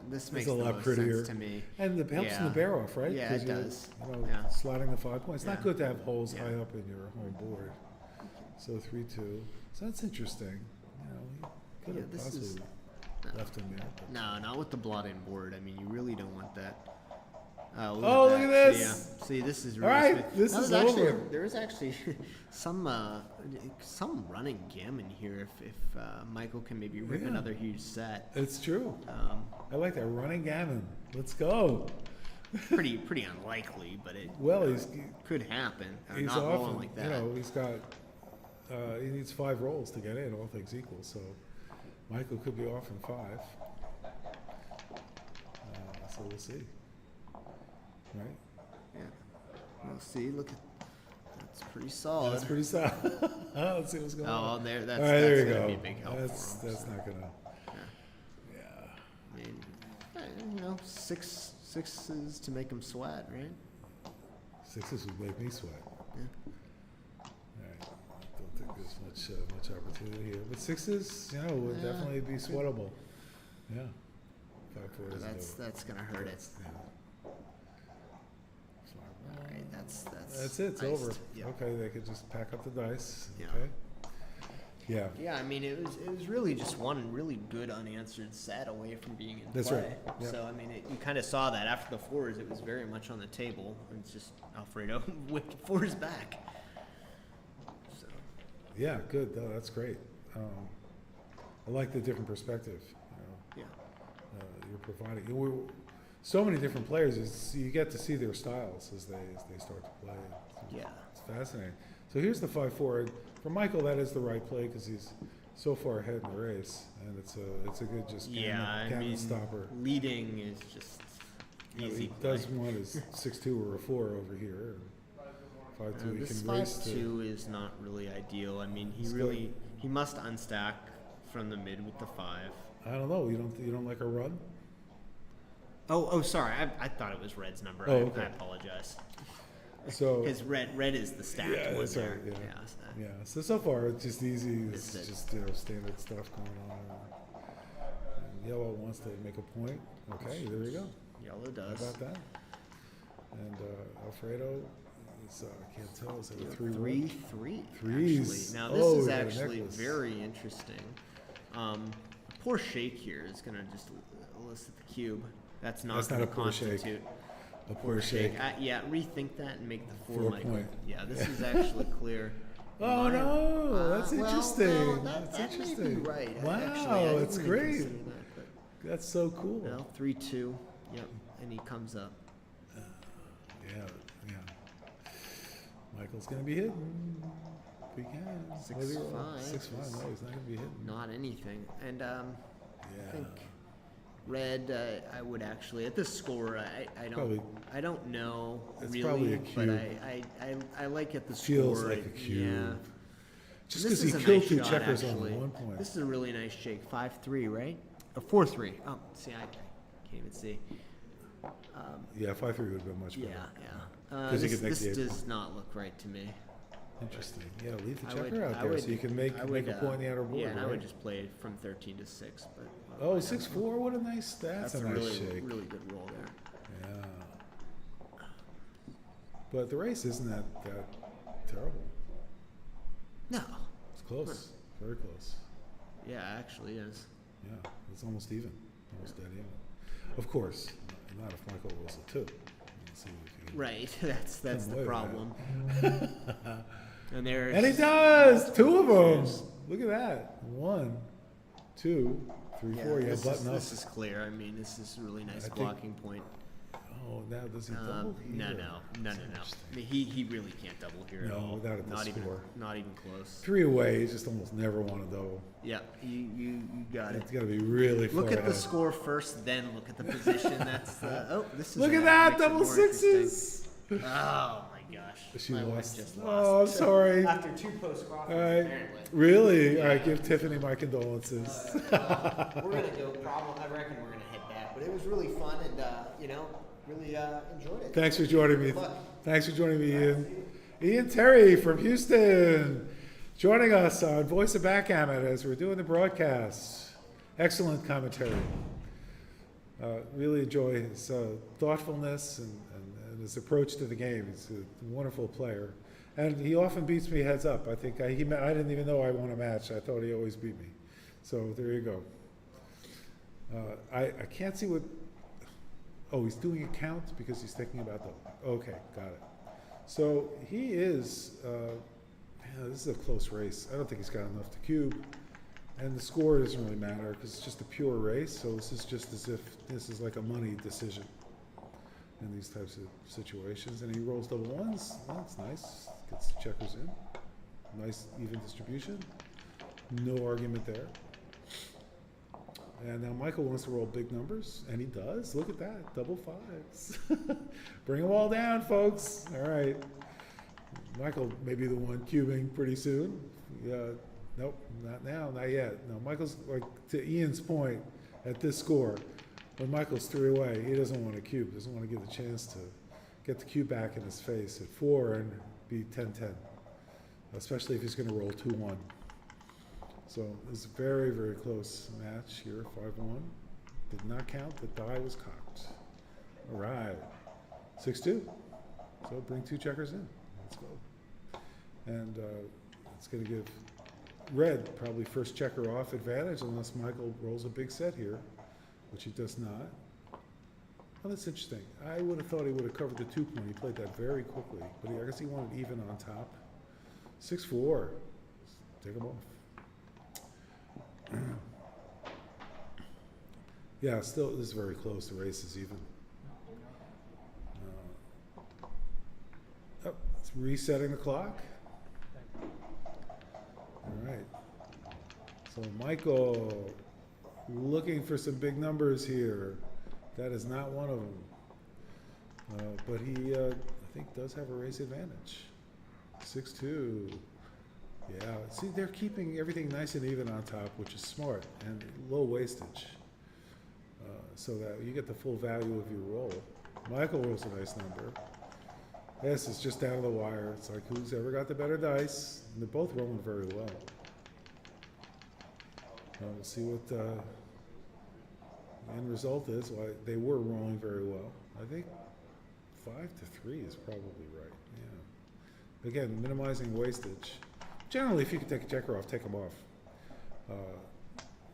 this makes a the lot most prettier. sense to me. And it helps in the Yeah. bear off, right? Yeah, 'Cause it you're, does. You know, sliding the 5 points. It's not Yeah. good to have holes Yeah. high up in your home board. So 3-2. So that's interesting. You know, you could Yeah, have this possibly is- left him there. But. No, not with the blot-in board. I mean, you really don't want that. Oh, look at that. this. Yeah. See, this is All really right, smooth. this Now, is there's actually over. there is actually some running gammon here. If Michael can maybe rip Yeah. another huge set. It's true. Um, I like that running gammon. Let's go. pretty unlikely, but it Well, he's could happen. he's Not rolling often, like that. you know, he's got he needs 5 rolls to get in, all things equal. So Michael could be off in 5. So we'll see. Right? Yeah. We'll see. Look at that's pretty solid. That's pretty solid. Let's see what's going Oh, well, on. there. That's, All right, that's there you gonna go. be a big help That's for him. so, not gonna. yeah. Yeah. I mean, you know, sixes to make him sweat, right? Sixes would make me sweat. Yeah. All right. I don't think there's much opportunity here, but sixes, you know, would Yeah. definitely be sweatable. Yeah. 5-4 is That's gonna hurt it. Yeah. All right, that's That's it. It's iced. over. Yep. Okay, they could just pack up the dice. Yeah. Okay. Yeah. Yeah, I mean, it was really just one really good unanswered set away from being in That's play. right, yeah. So I mean, you kind of saw that after the fours, it was very much on the table. It's just Alfredo whipped fours back. So Yeah, good. No, that's great. I like the different perspective. yeah, You're providing. So many different players. You get to see their styles as they start to play. yeah, It's fascinating. So here's the 5-4. For Michael, that is the right play because he's so far ahead in the race, and it's a good just I gammon mean, stopper. leading is just easy. He play. does want his 6-2 or a 4 over here. And 5-2, he This can race to. 5-2 is not really ideal. I mean, It's he must unstack from the mid with the 5. I don't know. You don't like a run? Oh, sorry. I thought it was Red's number. Oh, okay. I apologize. So Because red is the stacked Yeah, one that's there. right, yeah. So- yeah. So far it's just easy. It's Is it- just standard stuff going on. And yellow wants to make a point. Okay, there you go. Yellow How does. about that? And Alfredo is I can't tell. Is it a 3-1? 3-3. Threes. Actually. Now this Oh, is we got a actually necklace. very interesting. A poor shake here is gonna just elicit the cube. That's not That's not gonna a poor shake. constitute A poor shake. Yeah, rethink that and make the 4 4 Michael. point. Yeah, this is actually clear. Oh My- no, that's well, interesting. well, That's that may be interesting. right. Wow, Actually, I didn't that's even great. consider that, but- That's so cool. Well, 3-2. Yep, and he comes up. Yeah, yeah. Michael's gonna be hitting. If he can. 6-5 6-5. is No, he's not gonna be hitting. Not anything. And Yeah. I think red. I would actually at this score. Probably- I don't know It's really, probably a but cube. I like at the Feels score. like a cube. Yeah. Just This because he is a killed nice 2 shot, checkers actually. on 1 point. This is a really nice shake. 5-3, right? Or 4-3. Oh, see, I can't even see. Yeah, 5-3 would have been much Yeah, better. yeah. 'Cause he This, could make this the 8 does not look right to me. Interesting. Yeah, leave the I checker would- out I there would- so you can make I would, a point in the outer board. Yeah, and I right? would just play it from 13 to 6. But Oh, 6-4. What a nice. That's a nice really shake. really good roll there. Yeah. But the race isn't that terrible. No. It's close. Very close. Yeah, actually is. Yeah, it's almost even. Almost dead even. Of course, not if Michael rolls a 2. Let's see if he- Right. That's Come the away with problem. And there's And he does! 2 of them! Look at that. 1, 2, 3, 4. You have button up. this is clear. I mean, this is a really nice I think- blocking point. Oh, now does he double? No. here? I Interesting. mean, he really can't double here at No, all. without a score. Not even close. 3 away, you just almost never want to double. Yeah, you got it. It's got to be really far Look at the ahead. score first, then look at the position. That's the. This is. Look at makes that, it double more interesting. 6s! Oh my gosh. She My wife lost. just Oh, lost. I'm sorry. After 2 post Crawfords, All right. apparently. Really? All right, Yeah. give Tiffany my condolences. We're gonna go. I reckon we're gonna head back. But it was really fun, and really enjoyed it. Thanks for joining me. Good luck. Thanks for joining me, Ian. Ian Terry from Houston, joining us on Voice of Backgammon as we're doing the broadcast. Excellent commentary. Really enjoy his thoughtfulness and his approach to the game. He's a wonderful player. And he often beats me heads up. I think I didn't even know I won a match. I thought he always beat me. So there you go. I can't see what. Oh, he's doing a count because he's thinking about the. Okay, got it. So he is. This is a close race. I don't think he's got enough to cube, and the score doesn't really matter because it's just a pure race. So this is just as if this is like a money decision in these types of situations. And he rolls double 1s. That's nice. Gets the checkers in. Nice even distribution. No argument there. And now Michael wants to roll big numbers, and he does. Look at that, double 5s. Bring them all down, folks. All right. Michael may be the one cubing pretty soon. Yeah, nope, not now, not yet. No, Michael's, like to Ian's point, at this score, when Michael's 3 away, he doesn't want to cube, doesn't want to give the chance to get the cube back in his face at 4 and be 10-10, especially if he's going to roll 2-1. So it's a very, very close match here, 5-1. Did not count, the die was cocked. All right, 6-2. So bring 2 checkers in, let's go. And it's gonna give red, probably first checker off advantage unless Michael rolls a big set here, which he does not. Well, that's interesting. I would have thought he would have covered the 2 point. He played that very quickly, but I guess he wanted even on top. 6-4. Take him off. Yeah, still, this is very close. The race is even. Oh, it's resetting the clock. All right. So Michael, looking for some big numbers here. That is not one of them. But he, I think, does have a race advantage. 6-2. Yeah, see, they're keeping everything nice and even on top, which is smart, and low wastage. So that you get the full value of your roll. Michael rolls a nice number. This is just down to the wire. It's like who's ever got the better dice, and they're both rolling very well. We'll see what the end result is. Well, they were rolling very well. I think 5-3 is probably right. Yeah. Again, minimizing wastage. Generally, if you can take a checker off, take them off.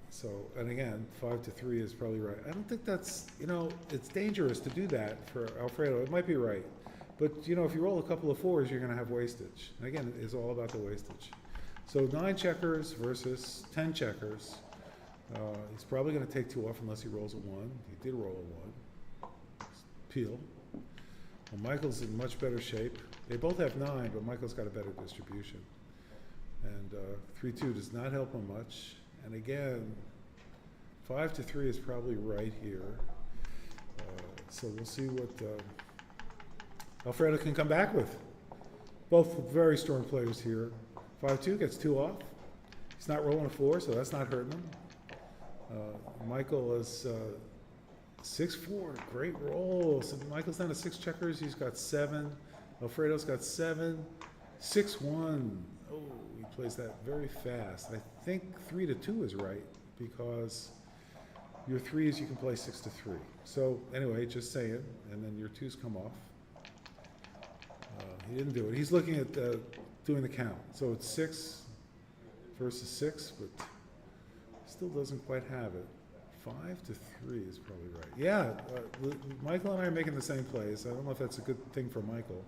So, and again, 5-3 is probably right. I don't think that's, it's dangerous to do that for Alfredo. It might be right. But, if you roll a couple of 4s, you're going to have wastage. And again, it's all about the wastage. So 9 checkers versus 10 checkers. He's probably going to take 2 off unless he rolls a 1. He did roll a 1. Peel. Well, Michael's in much better shape. They both have 9, but Michael's got a better distribution. And 3-2 does not help him much. And again, 5-3 is probably right here. So we'll see what Alfredo can come back with. Both very strong players here. 5-2 gets 2 off. He's not rolling a 4, so that's not hurting him. Michael is 6-4, great roll. So Michael's down to 6 checkers. He's got 7. Alfredo's got 7. 6-1. Oh, he plays that very fast. I think 3-2 is right because your 3s you can play 6-3. So anyway, just saying, and then your 2s come off. He didn't do it. He's looking at doing the count. So it's 6 versus 6, but still doesn't quite have it. 5-3 is probably right. Yeah, Michael and I are making the same plays. I don't know if that's a good thing for Michael.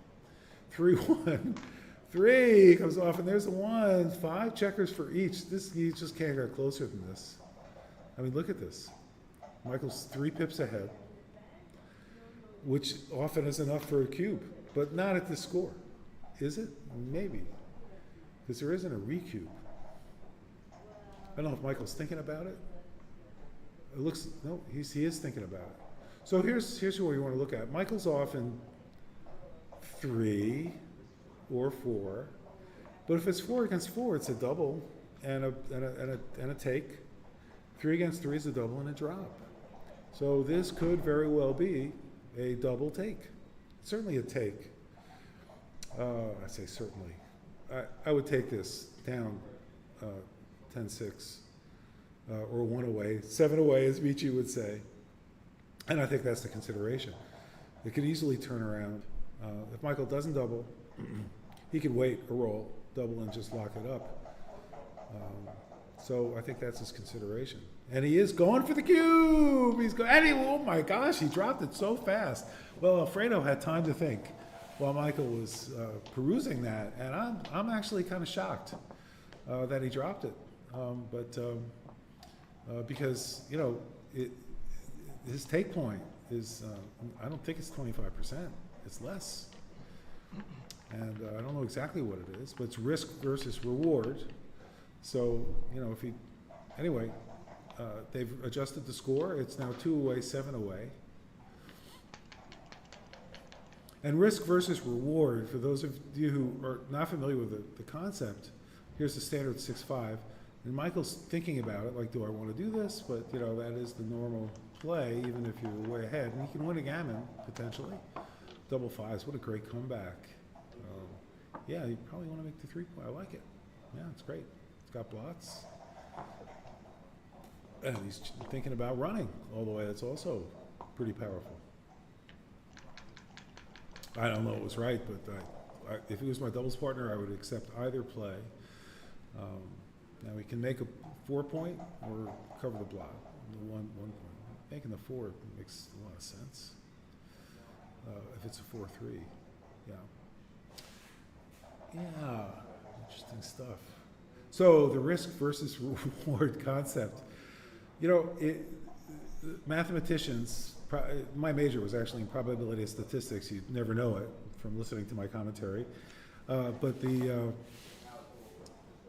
3-1. 3 comes off, and there's a 1. 5 checkers for each. You just can't get closer than this. I mean, look at this. Michael's 3 pips ahead, which often is enough for a cube, but not at this score. Is it? Maybe. Because there isn't a recube. I don't know if Michael's thinking about it. It looks, no, he is thinking about it. So here's what you want to look at. Michael's off in 3 or 4, but if it's 4 against 4, it's a double and a take. 3 against 3 is a double and a drop. So this could very well be a double take. Certainly a take. I say certainly. I would take this down 10-6 or 1 away, 7 away, as Michi would say. And I think that's the consideration. It could easily turn around. If Michael doesn't double, he could wait a roll, double, and just lock it up. So I think that's his consideration. And he is going for the cube. He's going, and oh my gosh, he dropped it so fast. Well, Alfredo had time to think while Michael was perusing that, and I'm actually kind of shocked that he dropped it. Because his take point is I don't think it's 25%. It's less. And I don't know exactly what it is, but it's risk versus reward. So, if he, anyway, they've adjusted the score. It's now 2 away, 7 away. And risk versus reward, for those of you who are not familiar with the concept, here's the standard 6-5. And Michael's thinking about it, like, do I want to do this? But, that is the normal play, even if you're way ahead. And he can win a gammon, potentially. Double 5s, what a great comeback. Yeah, you probably want to make the 3-point. I like it. Yeah, it's great. It's got blots. And he's thinking about running all the way. That's also pretty powerful. I don't know it was right, but if he was my doubles partner, I would accept either play. Now we can make a 4-point or cover the block. The one point. Making the 4 makes a lot of sense. If it's a 4-3, yeah. Yeah, interesting stuff. So the risk versus reward concept. You know, mathematicians, my major was actually in probability of statistics. You'd never know it from listening to my commentary. But the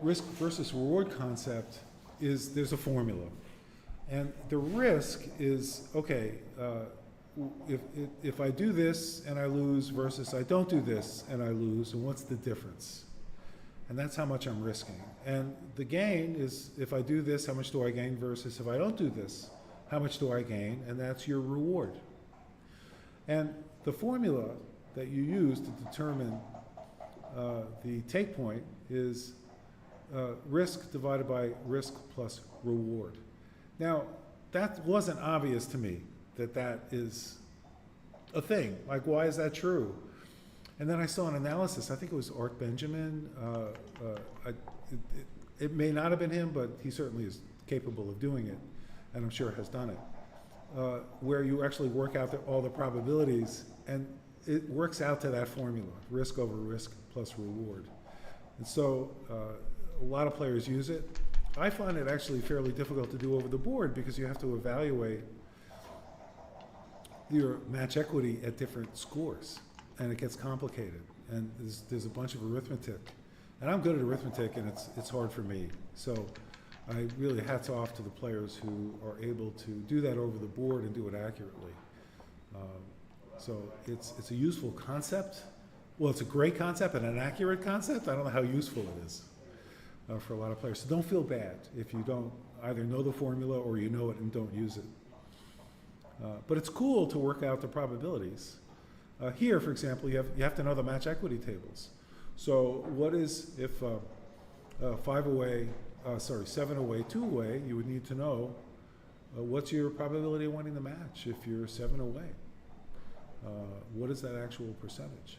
risk versus reward concept is, there's a formula. And the risk is, okay, if I do this and I lose versus I don't do this and I lose, and what's the difference? And that's how much I'm risking. And the gain is, if I do this, how much do I gain versus if I don't do this, how much do I gain? And that's your reward. And the formula that you use to determine the take point is risk divided by risk plus reward. Now, that wasn't obvious to me, that is a thing. Like, why is that true? And then I saw an analysis, I think it was Art Benjamin. It may not have been him, but he certainly is capable of doing it, and I'm sure has done it, where you actually work out all the probabilities, and it works out to that formula, risk over risk plus reward. And so a lot of players use it. I find it actually fairly difficult to do over the board because you have to evaluate your match equity at different scores, and it gets complicated, and there's a bunch of arithmetic, and I'm good at arithmetic, and it's hard for me. So I really hats off to the players who are able to do that over the board and do it accurately. So it's a useful concept. Well, it's a great concept and an accurate concept. I don't know how useful it is for a lot of players. So don't feel bad if you don't either know the formula or you know it and don't use it. But it's cool to work out the probabilities. Here, for example, you have to know the match equity tables. So what is, if 7 away, 2 away, you would need to know what's your probability of winning the match if you're 7 away. What is that actual percentage?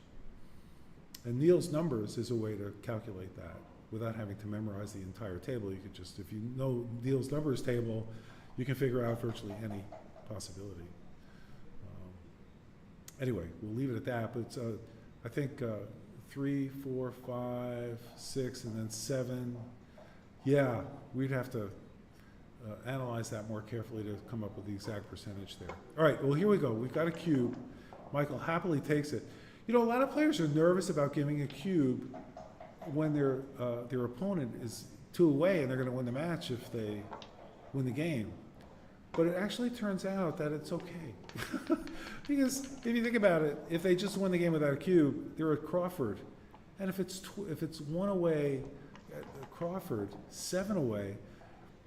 And Neal's numbers is a way to calculate that without having to memorize the entire table. You could just, if you know Neal's numbers table, you can figure out virtually any possibility. Anyway, we'll leave it at that, but it's, I think 3, 4, 5, 6, and then 7. Yeah, we'd have to analyze that more carefully to come up with the exact percentage there. All right, well, here we go. We've got a cube. Michael happily takes it. You know, a lot of players are nervous about giving a cube when their opponent is 2 away and they're going to win the match if they win the game. But it actually turns out that it's okay. Because if you think about it, if they just win the game without a cube, they're at Crawford. And if it's 1 away at Crawford, 7 away,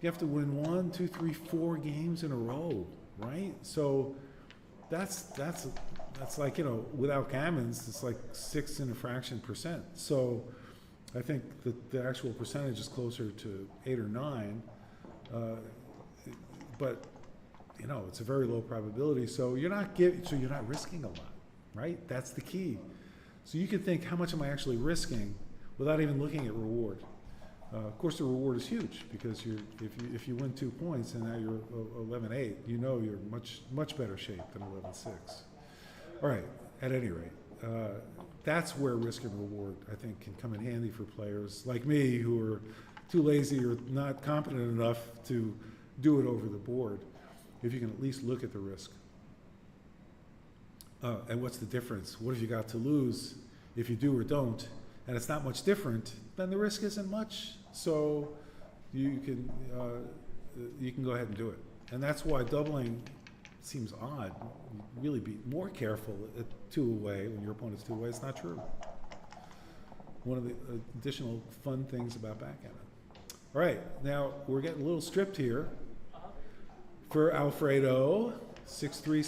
you have to win 1, 2, 3, 4 games in a row, right? So that's like, you know, without gammons, it's like 6 and a fraction percent. So I think that the actual percentage is closer to 8 or 9. But you know, it's a very low probability, so you're not risking a lot, right? That's the key. So you can think, how much am I actually risking without even looking at reward? Of course, the reward is huge because if you win 2 points and now you're 11-8, you know you're much better shape than 11-6. All right. At any rate, that's where risk and reward, I think, can come in handy for players like me who are too lazy or not competent enough to do it over the board. If you can at least look at the risk. And what's the difference? What have you got to lose if you do or don't? And it's not much different, then the risk isn't much. So you can go ahead and do it. And that's why doubling seems odd. You'd really be more careful at 2 away when your opponent's 2 away. It's not true. One of the additional fun things about backgammon. All right, now we're getting a little stripped here. For Alfredo, 6-3,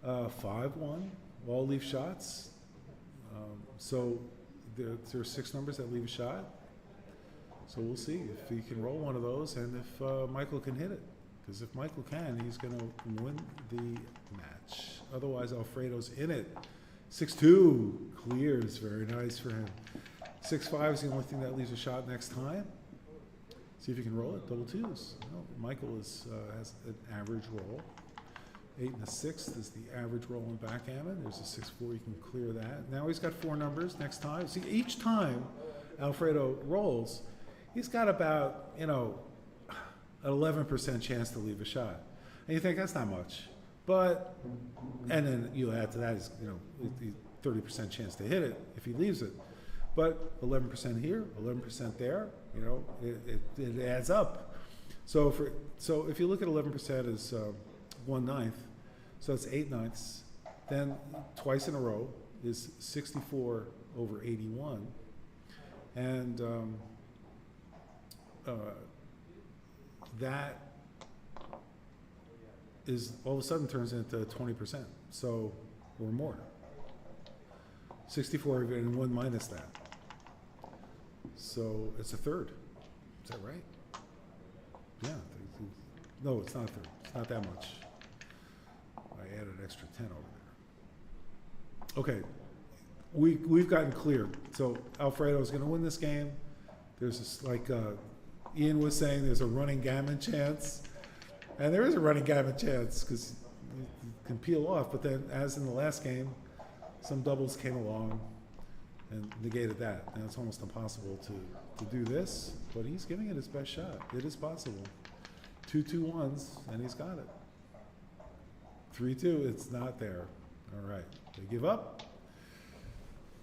6-1, 5-1, all leave shots. So there are 6 numbers that leave a shot. So we'll see if he can roll one of those and if Michael can hit it. Because if Michael can, he's going to win the match. Otherwise, Alfredo's in it. 6-2 clears, very nice for him. 6-5 is the only thing that leaves a shot next time. See if you can roll it. Double twos. No, Michael has an average roll. 8 and a 6th is the average roll in backgammon. There's a 6-4. You can clear that. Now he's got 4 numbers next time. See, each time Alfredo rolls, he's got about, an 11% chance to leave a shot. And you think that's not much. But, and then you add to that is, the 30% chance to hit it if he leaves it. But 11% here, 11% there, it adds up. So if you look at 11% as 1/9, so it's 8/9. Then twice in a row is 64 over 81. And that is all of a sudden turns into 20%, so or more. 64 and 1 minus that. So it's a third. Is that right? Yeah. No, it's not a third. It's not that much. I added an extra 10 over there. Okay. We've gotten clear. So Alfredo's going to win this game. There's this, like Ian was saying, there's a running gammon chance. And there is a running gammon chance because you can peel off. But then, as in the last game, some doubles came along and negated that. And it's almost impossible to do this. But he's giving it his best shot. It is possible. 2-2-1s, and he's got it. 3-2, it's not there. All right. They give up.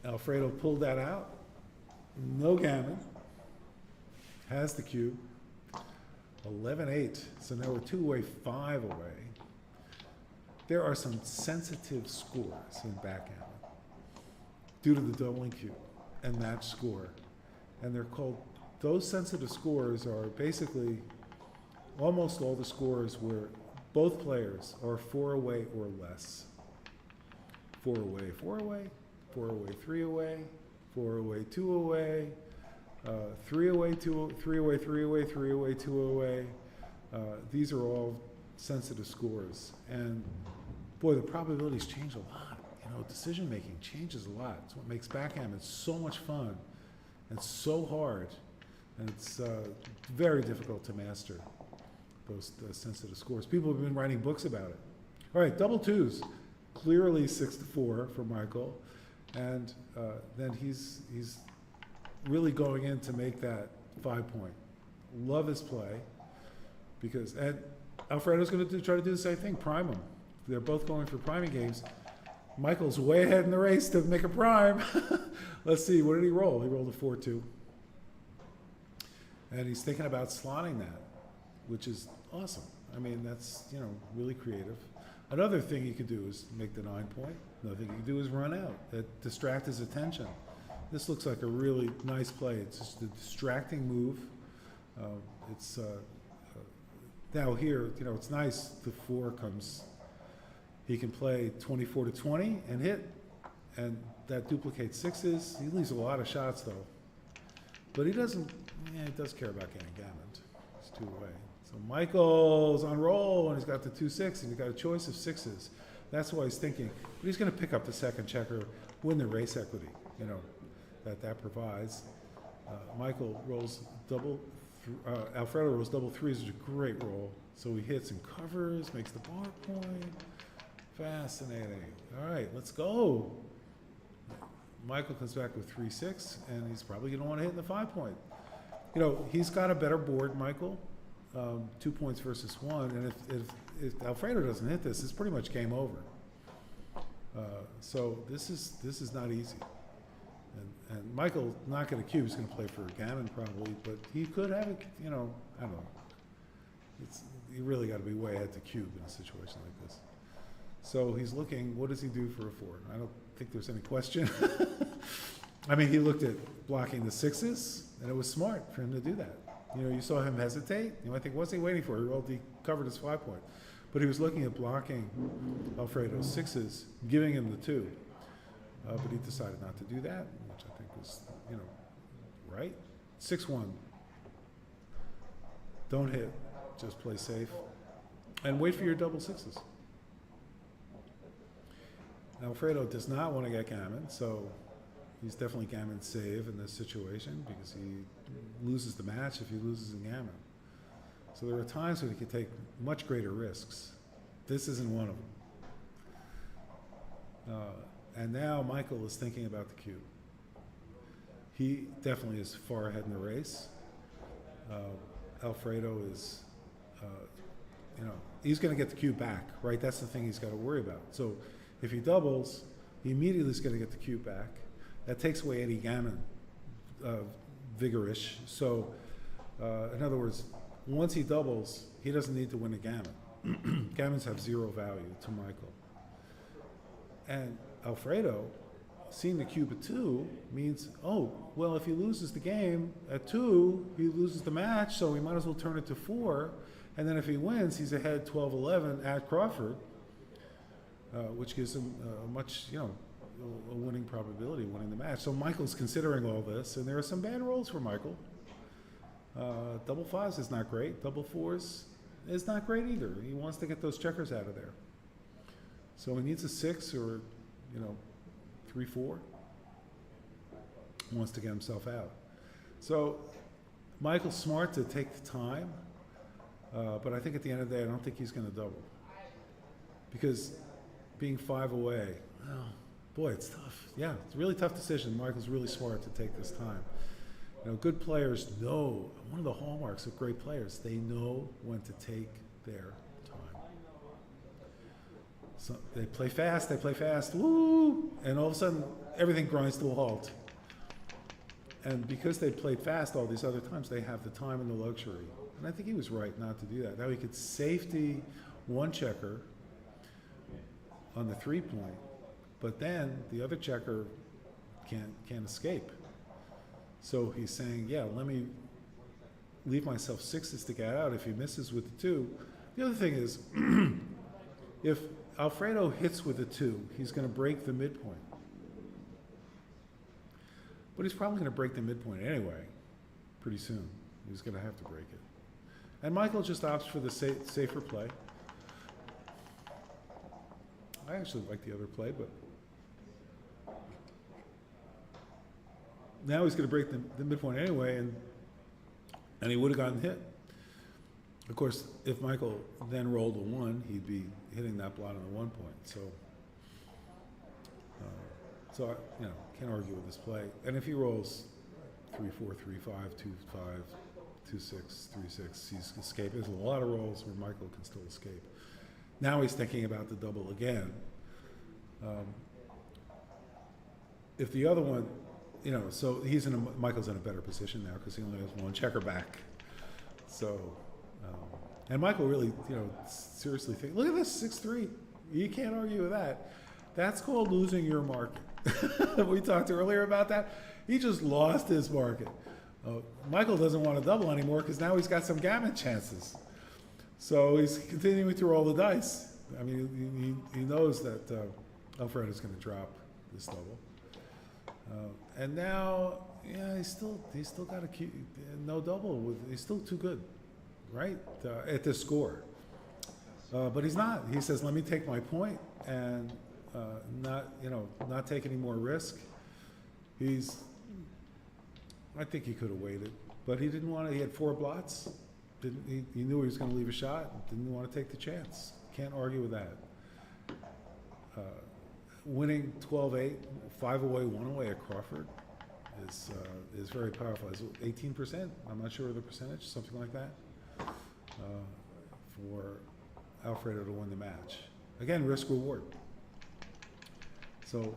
Alfredo pulled that out. No gammon. Has the cube. 11-8. So now we're 2 away, 5 away. There are some sensitive scores in backgammon due to the doubling cube and match score. And they're called, those sensitive scores are basically almost all the scores where both players are 4 away or less. 4 away, 4 away, 4 away, 3 away, 4 away, 2 away, 3 away, 2, 3 away, 3 away, 3 away, 2 away. These are all sensitive scores. And boy, the probabilities change a lot. Decision making changes a lot. It's what makes backgammon so much fun and so hard. And it's very difficult to master those sensitive scores. People have been writing books about it. All right, double twos. Clearly 6-4 for Michael. And then he's really going in to make that 5-point. Love his play and Alfredo's going to try to do the same thing, prime him. They're both going for priming games. Michael's way ahead in the race to make a prime. Let's see, what did he roll? He rolled a 4-2. And he's thinking about slotting that, which is awesome. I mean, that's, really creative. Another thing he could do is make the 9-point. Another thing he could do is run out, distract his attention. This looks like a really nice play. It's just a distracting move. Now here, it's nice. The 4 comes. He can play 24-20 and hit, and that duplicates 6s. He leaves a lot of shots though, but he doesn't. He does care about getting gammoned. It's 2 away. So Michael's on roll, and he's got the 2-6, and he's got a choice of 6s. That's why he's thinking. But he's going to pick up the second checker, win the race equity. That provides. Michael rolls Alfredo rolls double 3s, which is a great roll. So he hits and covers, makes the bar point. Fascinating. All right, let's go. Michael comes back with 3-6, and he's probably going to want to hit in the 5-point. He's got a better board, Michael. 2 points versus 1, and if Alfredo doesn't hit this, it's pretty much game over. So this is not easy. And Michael not going to cube. He's going to play for a gammon probably, but he could have it. I don't know. You really got to be way ahead to cube in a situation like this. So he's looking. What does he do for a 4? I don't think there's any question. I mean, he looked at blocking the 6s, and it was smart for him to do that. You saw him hesitate. You might think, what's he waiting for? He covered his 5-point. But he was looking at blocking Alfredo's 6s, giving him the 2. But he decided not to do that, which I think was, right? 6-1. Don't hit. Just play safe. And wait for your double 6s. Alfredo does not want to get gammon, so he's definitely gammon save in this situation because he loses the match if he loses in gammon. So there are times when he can take much greater risks. This isn't one of them. And now Michael is thinking about the cube. He definitely is far ahead in the race. Alfredo is, he's going to get the cube back, right? That's the thing he's got to worry about. So if he doubles, he immediately is going to get the cube back. That takes away any gammon vigorish. So in other words, once he doubles, he doesn't need to win a gammon. Gammons have zero value to Michael. And Alfredo, seeing the cube at 2 means, oh, well, if he loses the game at 2, he loses the match, so we might as well turn it to 4. And then if he wins, he's ahead 12-11 at Crawford, which gives him much, a winning probability of winning the match. So Michael's considering all this, and there are some bad rolls for Michael. Double 5s is not great. Double 4s is not great either. He wants to get those checkers out of there. So he needs a 6 or, 3-4. Wants to get himself out. So Michael's smart to take the time, but I think at the end of the day, I don't think he's going to double. Because being 5 away, oh, boy, it's tough. Yeah, it's a really tough decision. Michael's really smart to take this time. Good players know, one of the hallmarks of great players, they know when to take their time. So they play fast, woo! And all of a sudden, everything grinds to a halt. And because they played fast all these other times, they have the time and the luxury. And I think he was right not to do that. Now he could safety one checker on the 3-point, but then the other checker can't escape. So he's saying, yeah, let me leave myself 6s to get out if he misses with the 2. The other thing is, if Alfredo hits with a 2, he's going to break the midpoint. But he's probably going to break the midpoint anyway, pretty soon. He's going to have to break it. And Michael just opts for the safer play. I actually like the other play, but now he's going to break the midpoint anyway, and he would have gotten hit. Of course, if Michael then rolled a 1, he'd be hitting that blot on the 1 point. So I can't argue with this play. And if he rolls 3-4, 3-5, 2-5, 2-6, 3-6, he's escaped. There's a lot of rolls where Michael can still escape. Now he's thinking about the double again. If the other one, so Michael's in a better position now because he only has 1 checker back. So, and Michael really, seriously think, look at this, 6-3. You can't argue with that. That's called losing your market. We talked earlier about that. He just lost his market. Michael doesn't want to double anymore because now he's got some gammon chances. So he's continuing to roll the dice. I mean, he knows that Alfredo's going to drop this double. And now, yeah, he's still got no double. He's still too good, right, at this score. But he's not. He says, let me take my point and not take any more risk. I think he could have waited, but he didn't want to. He had 4 blots. He knew he was going to leave a shot. Didn't want to take the chance. Can't argue with that. Winning 12-8, 5 away, 1 away at Crawford is very powerful. It's 18%. I'm not sure of the percentage, something like that, for Alfredo to win the match. Again, risk reward. So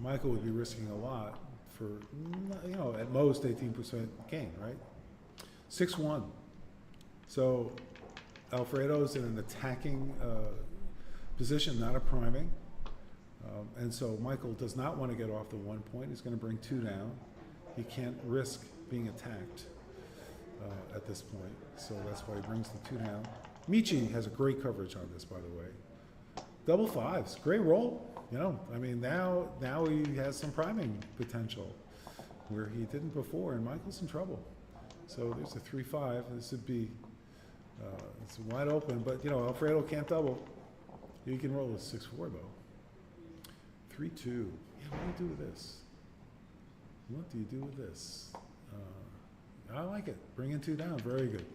Michael would be risking a lot for at most 18% gain, right? 6-1. So Alfredo's in an attacking position, not a priming. And so Michael does not want to get off the 1 point. He's going to bring 2 down. He can't risk being attacked at this point. So that's why he brings the 2 down. Michi has a great coverage on this, by the way. Double 5s, great roll. Now he has some priming potential where he didn't before, and Michael's in trouble. So there's a 3-5. This would be it's wide open, but Alfredo can't double. He can roll a 6-4 though. 3-2. Yeah, what do you do with this? What do you do with this? I like it. Bringing 2 down, very good.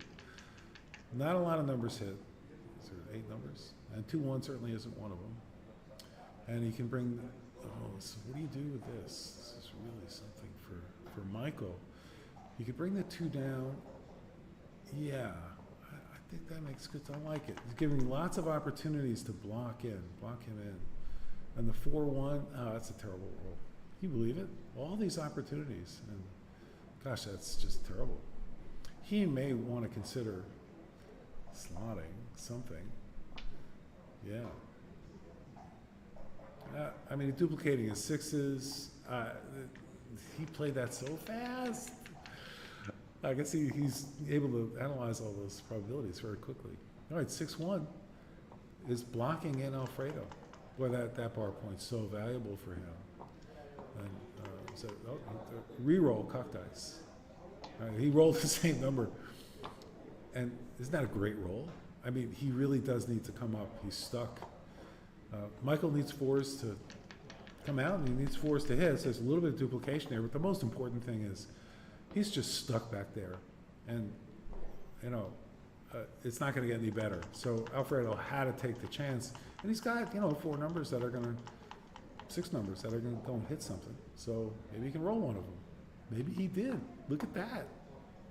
Not a lot of numbers hit. Is there 8 numbers? And 2-1 certainly isn't one of them. And he can bring, so what do you do with this? This is really something for Michael. You could bring the 2 down. Yeah, I think that makes good. I like it. He's giving lots of opportunities to block him in. And the 4-1, that's a terrible roll. Can you believe it? All these opportunities, and gosh, that's just terrible. He may want to consider slotting something. Yeah. I mean, duplicating his 6s. He played that so fast. I guess he's able to analyze all those probabilities very quickly. All right, 6-1 is blocking in Alfredo. Boy, that bar point's so valuable for him. And re-roll cock dice. He rolled the same number. And isn't that a great roll? I mean, he really does need to come up. He's stuck. Michael needs 4s to come out, and he needs 4s to hit. So there's a little bit of duplication there, but the most important thing is he's just stuck back there. And, it's not going to get any better. So Alfredo had to take the chance. And he's got, 4 numbers that are going to, 6 numbers that are going to go and hit something. So maybe he can roll one of them. Maybe he did. Look at that.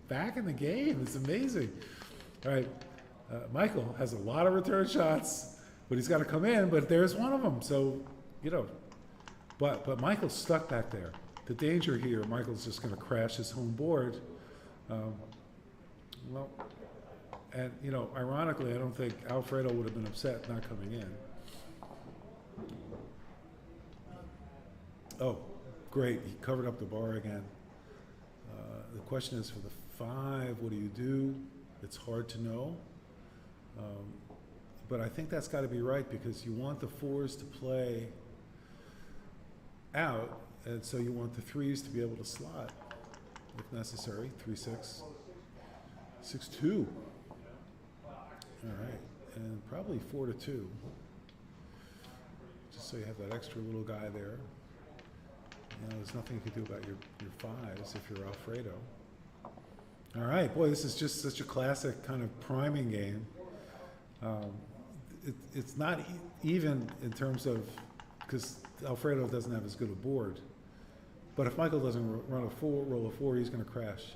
Back in the game. It's amazing. All right. Michael has a lot of return shots, but he's got to come in, but there's one of them. So, but Michael's stuck back there. The danger here, Michael's just going to crash his home board. And, ironically, I don't think Alfredo would have been upset not coming in. Oh, great. He covered up the bar again. The question is for the 5, what do you do? It's hard to know. But I think that's got to be right because you want the 4s to play out, and so you want the 3s to be able to slot if necessary. 3-6, 6-2. All right, and probably 4-2. Just so you have that extra little guy there. There's nothing you can do about your 5s if you're Alfredo. All right, boy, this is just such a classic kind of priming game. It's not even in terms of, because Alfredo doesn't have as good a board. But if Michael doesn't roll a 4, he's going to crash.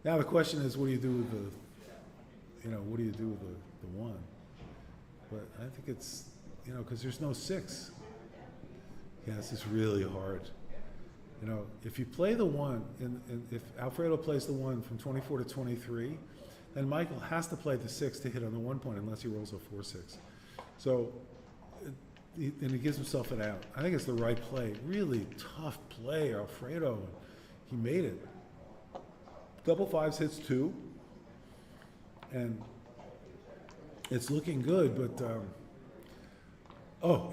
Now the question is, what do you do with the, what do you do with the 1? But I think it's, because there's no 6. Yeah, this is really hard. If you play the 1, and if Alfredo plays the 1 from 24 to 23, then Michael has to play the 6 to hit on the 1 point unless he rolls a 4-6. So, and he gives himself an out. I think it's the right play. Really tough play, Alfredo. He made it. Double 5s hits 2. And it's looking good, but,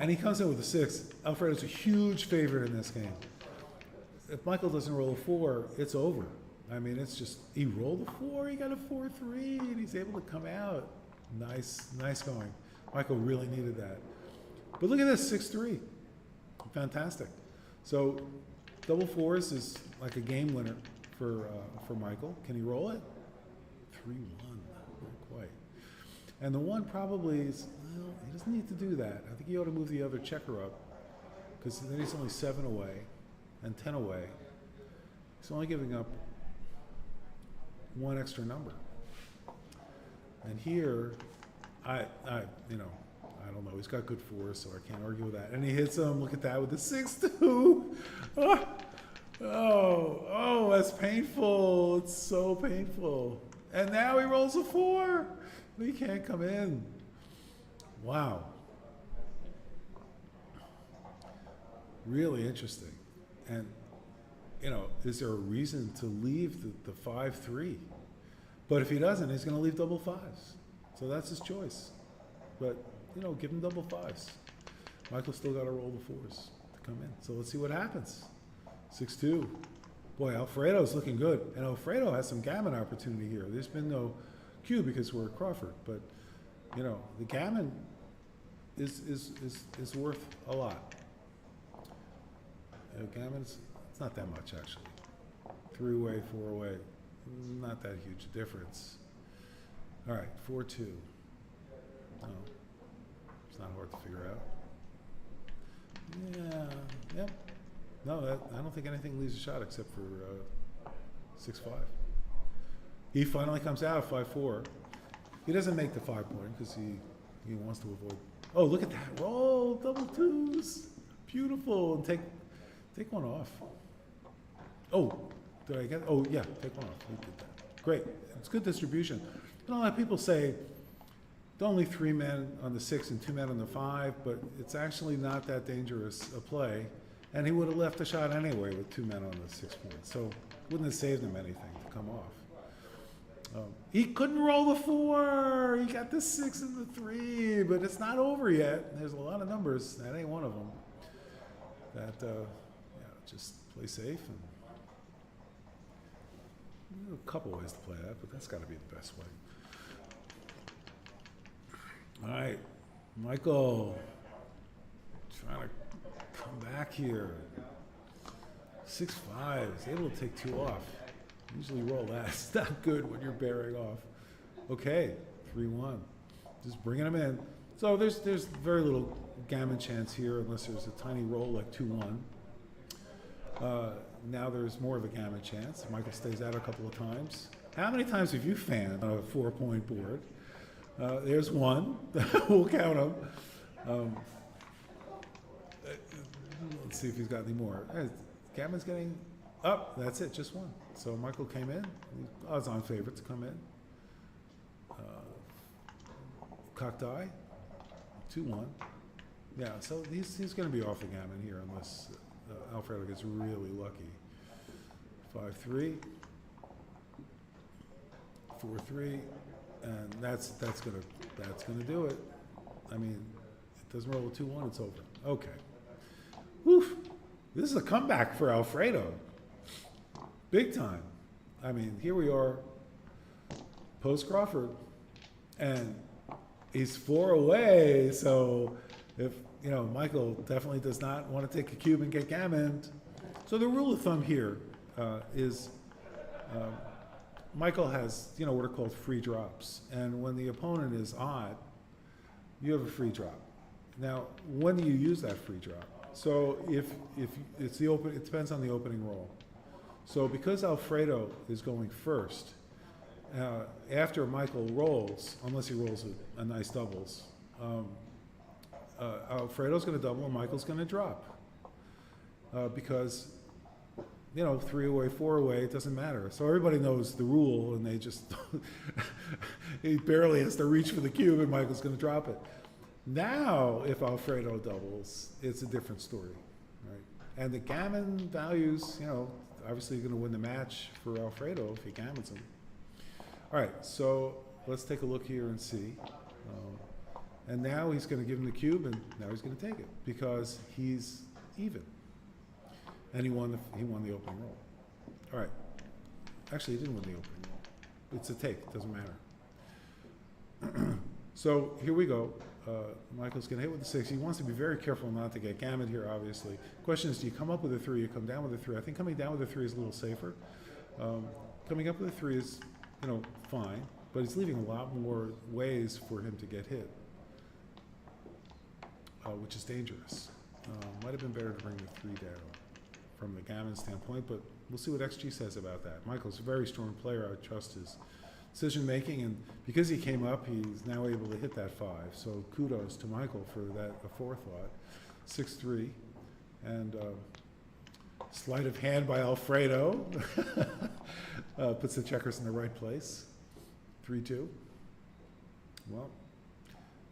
and he comes in with a 6. Alfredo's a huge favorite in this game. If Michael doesn't roll a 4, it's over. I mean, it's just, he rolled a 4, he got a 4-3, and he's able to come out. Nice going. Michael really needed that. But look at this, 6-3. Fantastic. So, double 4s is like a game winner for Michael. Can he roll it? 3-1, not quite. And the 1 probably is, well, he doesn't need to do that. I think he ought to move the other checker up, because then he's only 7 away and 10 away. He's only giving up 1 extra number. And here, I don't know. He's got good 4s, so I can't argue with that. And he hits him. Look at that with the 6-2. Oh, that's painful. It's so painful. And now he rolls a 4. He can't come in. Wow. Really interesting. And, is there a reason to leave the 5-3? But if he doesn't, he's going to leave double 5s. So that's his choice. But, give him double 5s. Michael's still got to roll the 4s to come in. So let's see what happens. 6-2. Boy, Alfredo's looking good. And Alfredo has some gammon opportunity here. There's been no cue because we're at Crawford. But, the gammon is worth a lot. Gammon's, it's not that much actually. 3-way, 4-way, not that huge a difference. All right, 4-2. No, it's not hard to figure out. Yeah, yep. No, I don't think anything leaves a shot except for 6-5. He finally comes out 5-4. He doesn't make the 5-point because he wants to avoid. Oh, look at that roll, double twos, beautiful. And take one off. Oh, did I get? Oh yeah, take one off. He did that. Great. It's good distribution. You know, a lot of people say don't leave 3 men on the 6 and 2 men on the 5, but it's actually not that dangerous a play. And he would have left the shot anyway with 2 men on the 6 points, so wouldn't have saved him anything to come off. He couldn't roll the 4. He got the 6 and the 3, but it's not over yet. There's a lot of numbers. That ain't one of them. That yeah, just play safe. And a couple ways to play that, but that's got to be the best way. All right, Michael, trying to come back here. 6-5, he's able to take 2 off. Usually roll that. It's not good when you're bearing off. Okay, 3-1. Just bringing him in. So there's very little gammon chance here unless there's a tiny roll like 2-1. Now there's more of a gammon chance. Michael stays out a couple of times. How many times have you fanned a 4-point board? There's one. We'll count them. Let's see if he's got any more. Gammon's getting up. That's it, just one. So Michael came in. Odds-on favorite to come in. Cocked eye. 2-1. Yeah, so he's going to be off the gammon here unless Alfredo gets really lucky. 5-3. 4-3. And that's gonna do it. I mean, it doesn't roll a 2-1, it's over. Okay. Whew. This is a comeback for Alfredo. Big time. I mean, here we are, post Crawford, and he's 4 away. So if Michael definitely does not want to take a cube and get gammoned. So the rule of thumb here is. Michael has, what are called free drops. And when the opponent is odd, you have a free drop. Now, when do you use that free drop? So if it's it depends on the opening roll. So because Alfredo is going first, after Michael rolls, unless he rolls a nice doubles, Alfredo's going to double and Michael's going to drop. Because 3 away, 4 away, it doesn't matter. So everybody knows the rule, and they just, he barely has to reach for the cube, and Michael's going to drop it. Now, if Alfredo doubles, it's a different story, right? And the gammon values, obviously you're going to win the match for Alfredo if he gammons him. All right, so let's take a look here and see. And now he's going to give him the cube, and now he's going to take it because he's even. And he won the opening roll. All right. Actually, he didn't win the opening roll. It's a take. It doesn't matter. So here we go. Michael's going to hit with the 6. He wants to be very careful not to get gammoned here, obviously. Question is, do you come up with a 3 or come down with a 3? I think coming down with a 3 is a little safer. Coming up with a 3 is, fine, but it's leaving a lot more ways for him to get hit, which is dangerous. Might have been better to bring the 3 down from the gammon standpoint, but we'll see what XG says about that. Michael's a very strong player. I trust his decision making, and because he came up, he's now able to hit that 5. So kudos to Michael for that aforethought. 6-3, and sleight of hand by Alfredo puts the checkers in the right place. 3-2. Well,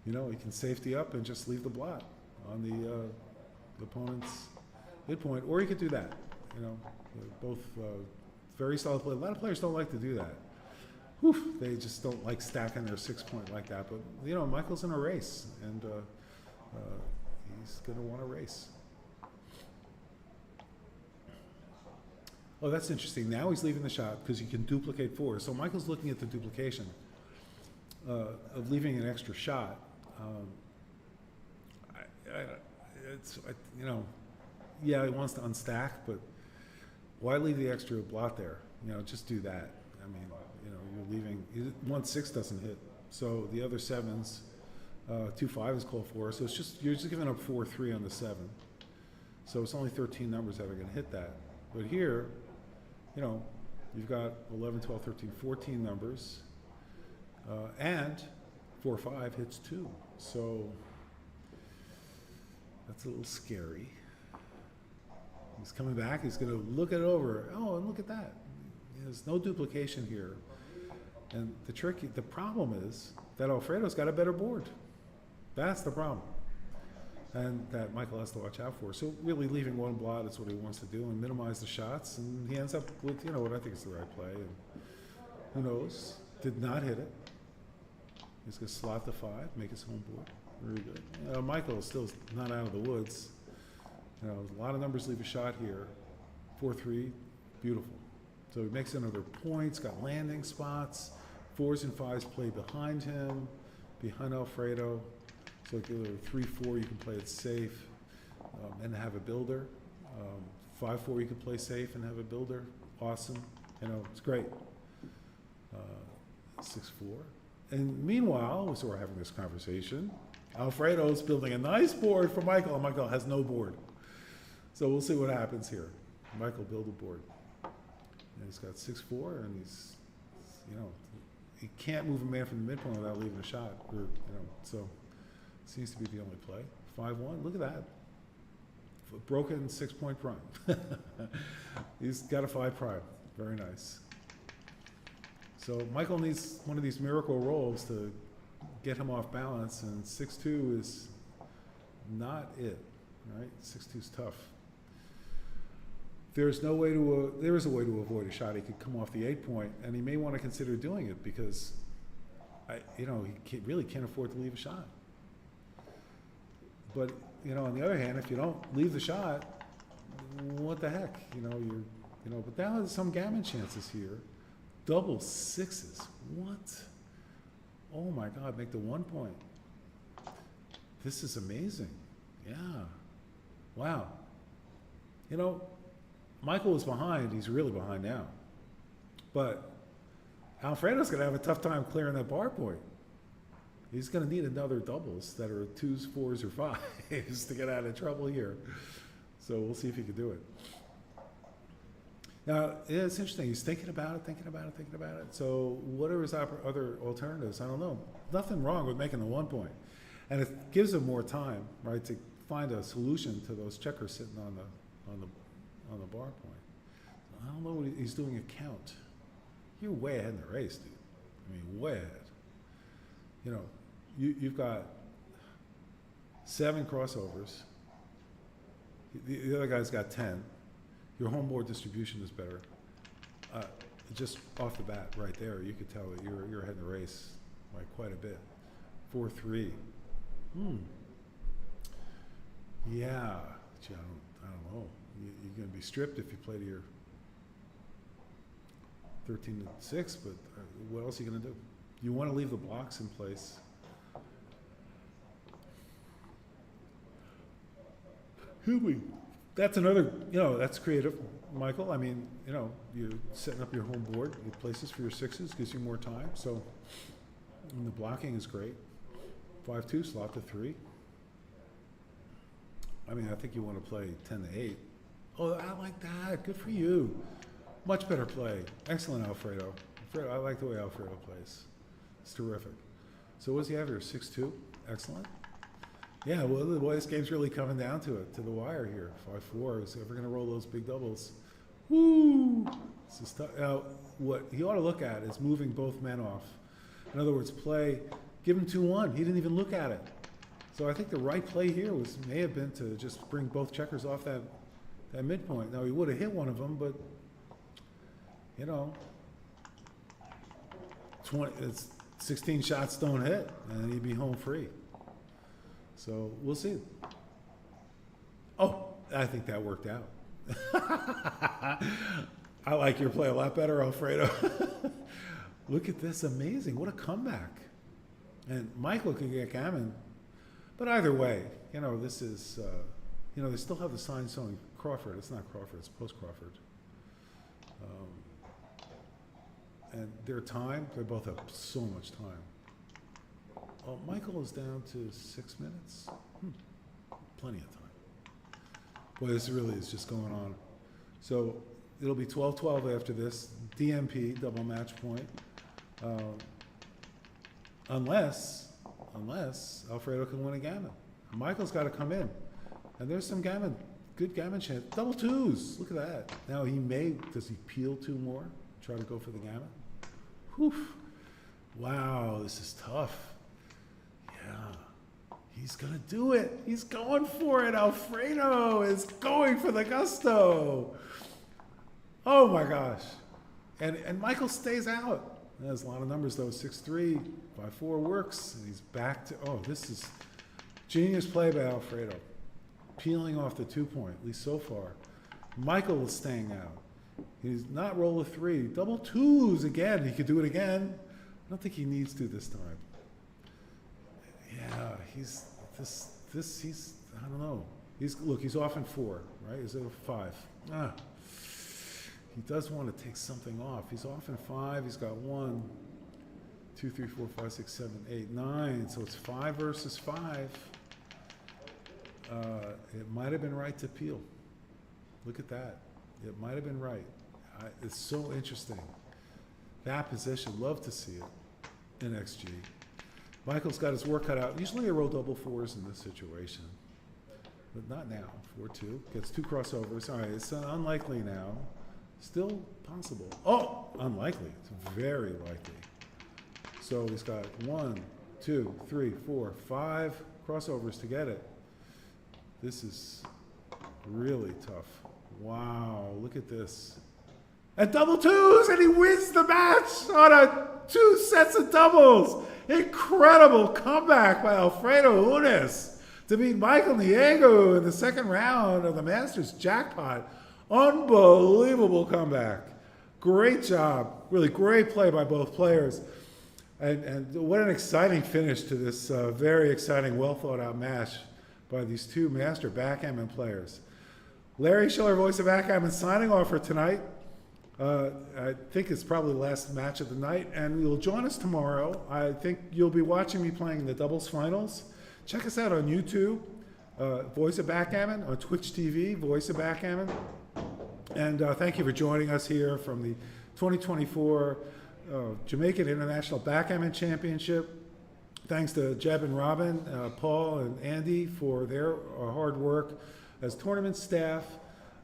he can safety up and just leave the blot on the opponent's midpoint, or he could do that. Both very solid play. A lot of players don't like to do that. Whew, they just don't like stacking their 6-point like that. But Michael's in a race, and he's going to want to race. Oh, that's interesting. Now he's leaving the shot because he can duplicate 4. So Michael's looking at the duplication of leaving an extra shot. yeah, he wants to unstack, but why leave the extra blot there? You know, just do that. I mean, you know, you're leaving, 1-6 doesn't hit. So the other 7s, 2-5 is called for. So it's just, you're just giving up 4-3 on the 7. So it's only 13 numbers that are going to hit that. But here, you know, you've got 11, 12, 13, 14 numbers. And 4-5 hits 2. So that's a little scary. He's coming back. He's going to look it over. Oh, and look at that. There's no duplication here. And the problem is that Alfredo's got a better board. That's the problem. And that Michael has to watch out for. So really leaving one blot is what he wants to do and minimize the shots. And he ends up with, you know, what I think is the right play. And who knows? Did not hit it. He's going to slot the 5, make his home board. Very good. Michael is still not out of the woods. You know, a lot of numbers leave a shot here. 4-3, beautiful. So he makes another points, got landing spots. 4s and 5s play behind him, behind Alfredo. So if you're 3-4, you can play it safe and have a builder. 5-4, you can play safe and have a builder. Awesome. You know, it's great. 6-4. And meanwhile, so we're having this conversation, Alfredo's building a nice board for Michael, and Michael has no board. So we'll see what happens here. Michael build a board. And he's got 6-4, and he's, you know, he can't move a man from the midpoint without leaving a shot. Or, you know, so seems to be the only play. 5-1, look at that. Broken 6-point prime. He's got a 5 prime. Very nice. So Michael needs one of these miracle rolls to get him off balance, and 6-2 is not it, right? 6-2 is tough. There is a way to avoid a shot. He could come off the 8-point, and he may want to consider doing it because, he really can't afford to leave a shot. But on the other hand, if you don't leave the shot, what the heck? But now there's some gammon chances here. Double 6s. What? Oh my God! Make the 1 point. This is amazing. Yeah. Wow. Michael was behind. He's really behind now. But Alfredo's going to have a tough time clearing that bar point. He's going to need another doubles that are 2s, 4s, or 5s to get out of trouble here. So we'll see if he can do it. Now, yeah, it's interesting. He's thinking about it. So what are his other alternatives? I don't know. Nothing wrong with making the 1 point. And it gives him more time, right, to find a solution to those checkers sitting on the bar point. I don't know what he's doing a count. You're way ahead in the race, dude. I mean, way ahead. You've got 7 crossovers. The other guy's got 10. Your home board distribution is better. Just off the bat, right there, you could tell that you're ahead in the race by quite a bit. 4-3. Yeah. Gee, I don't know. You're going to be stripped if you play to your 13-6, but what else are you going to do? You want to leave the blocks in place. That's another, that's creative, Michael. I mean, you're setting up your home board, your places for your 6s, gives you more time. So, and the blocking is great. 5-2, slot to 3. I mean, I think you want to play 10-8. Oh, I like that. Good for you. Much better play. Excellent, Alfredo. I like the way Alfredo plays. It's terrific. So what does he have here? 6-2? Excellent. Yeah, well, this game's really coming down to it, to the wire here. 5-4. Is ever going to roll those big doubles? Woo! This is tough. Now, what he ought to look at is moving both men off. In other words, give him 2-1. He didn't even look at it. So I think the right play here may have been to just bring both checkers off that midpoint. Now, he would have hit one of them, but, 16 shots don't hit, and he'd be home free. So we'll see. Oh, I think that worked out. I like your play a lot better, Alfredo. Look at this, amazing. What a comeback. And Michael can get gammon. But either way, this is, they still have the sign showing Crawford. It's not Crawford. It's post-Crawford. And their time, they both have so much time. Oh, Michael is down to 6 minutes. Plenty of time. Boy, this really is just going on. So it'll be 12-12 after this. DMP, double match point. Unless Alfredo can win a gammon. Michael's got to come in. And there's some gammon, good gammon chance. Double twos, look at that. Now does he peel two more? Try to go for the gammon? Whew. Wow, this is tough. Yeah, he's gonna do it. He's going for it. Alfredo is going for the gusto. Oh my gosh. And Michael stays out. There's a lot of numbers though. 6-3, 5-4 works. And he's back to, this is genius play by Alfredo. Peeling off the 2-point, at least so far. Michael is staying out. He's not roll a 3. Double twos again. He could do it again. I don't think he needs to this time. Yeah, he's I don't know. He's off in 4, right? Is it a 5? He does want to take something off. He's off in 5. He's got 1, 2, 3, 4, 5, 6, 7, 8, 9. So it's 5 versus 5. It might have been right to peel. Look at that. It might have been right. It's so interesting. That position, love to see it in XG. Michael's got his work cut out. Usually I roll double 4s in this situation, but not now. 4-2, gets 2 crossovers. All right, it's unlikely now. Still possible. Oh, unlikely. It's very likely. So he's got 1, 2, 3, 4, 5 crossovers to get it. This is really tough. Wow, look at this. And double twos, and he wins the match on 2 sets of doubles. Incredible comeback by Alfredo Unes to beat Michael Neagu in the second round of the Masters Jackpot. Unbelievable comeback. Great job. Really great play by both players. And what an exciting finish to this very exciting, well thought out match by these 2 master backgammon players. Larry Shiller, voice of Backgammon, signing off for tonight. I think it's probably the last match of the night, and you'll join us tomorrow. I think you'll be watching me playing the doubles finals. Check us out on YouTube, Voice of Backgammon, on Twitch TV, Voice of Backgammon. And thank you for joining us here from the 2024 Jamaican International Backgammon Championship. Thanks to Jeb and Robin, Paul and Andy for their hard work as tournament staff,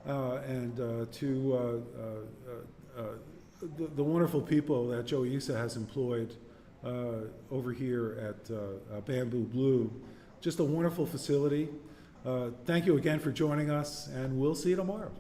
and to the wonderful people that Joe Issa has employed over here at Bamboo Blue. Just a wonderful facility. Thank you again for joining us, and we'll see you tomorrow.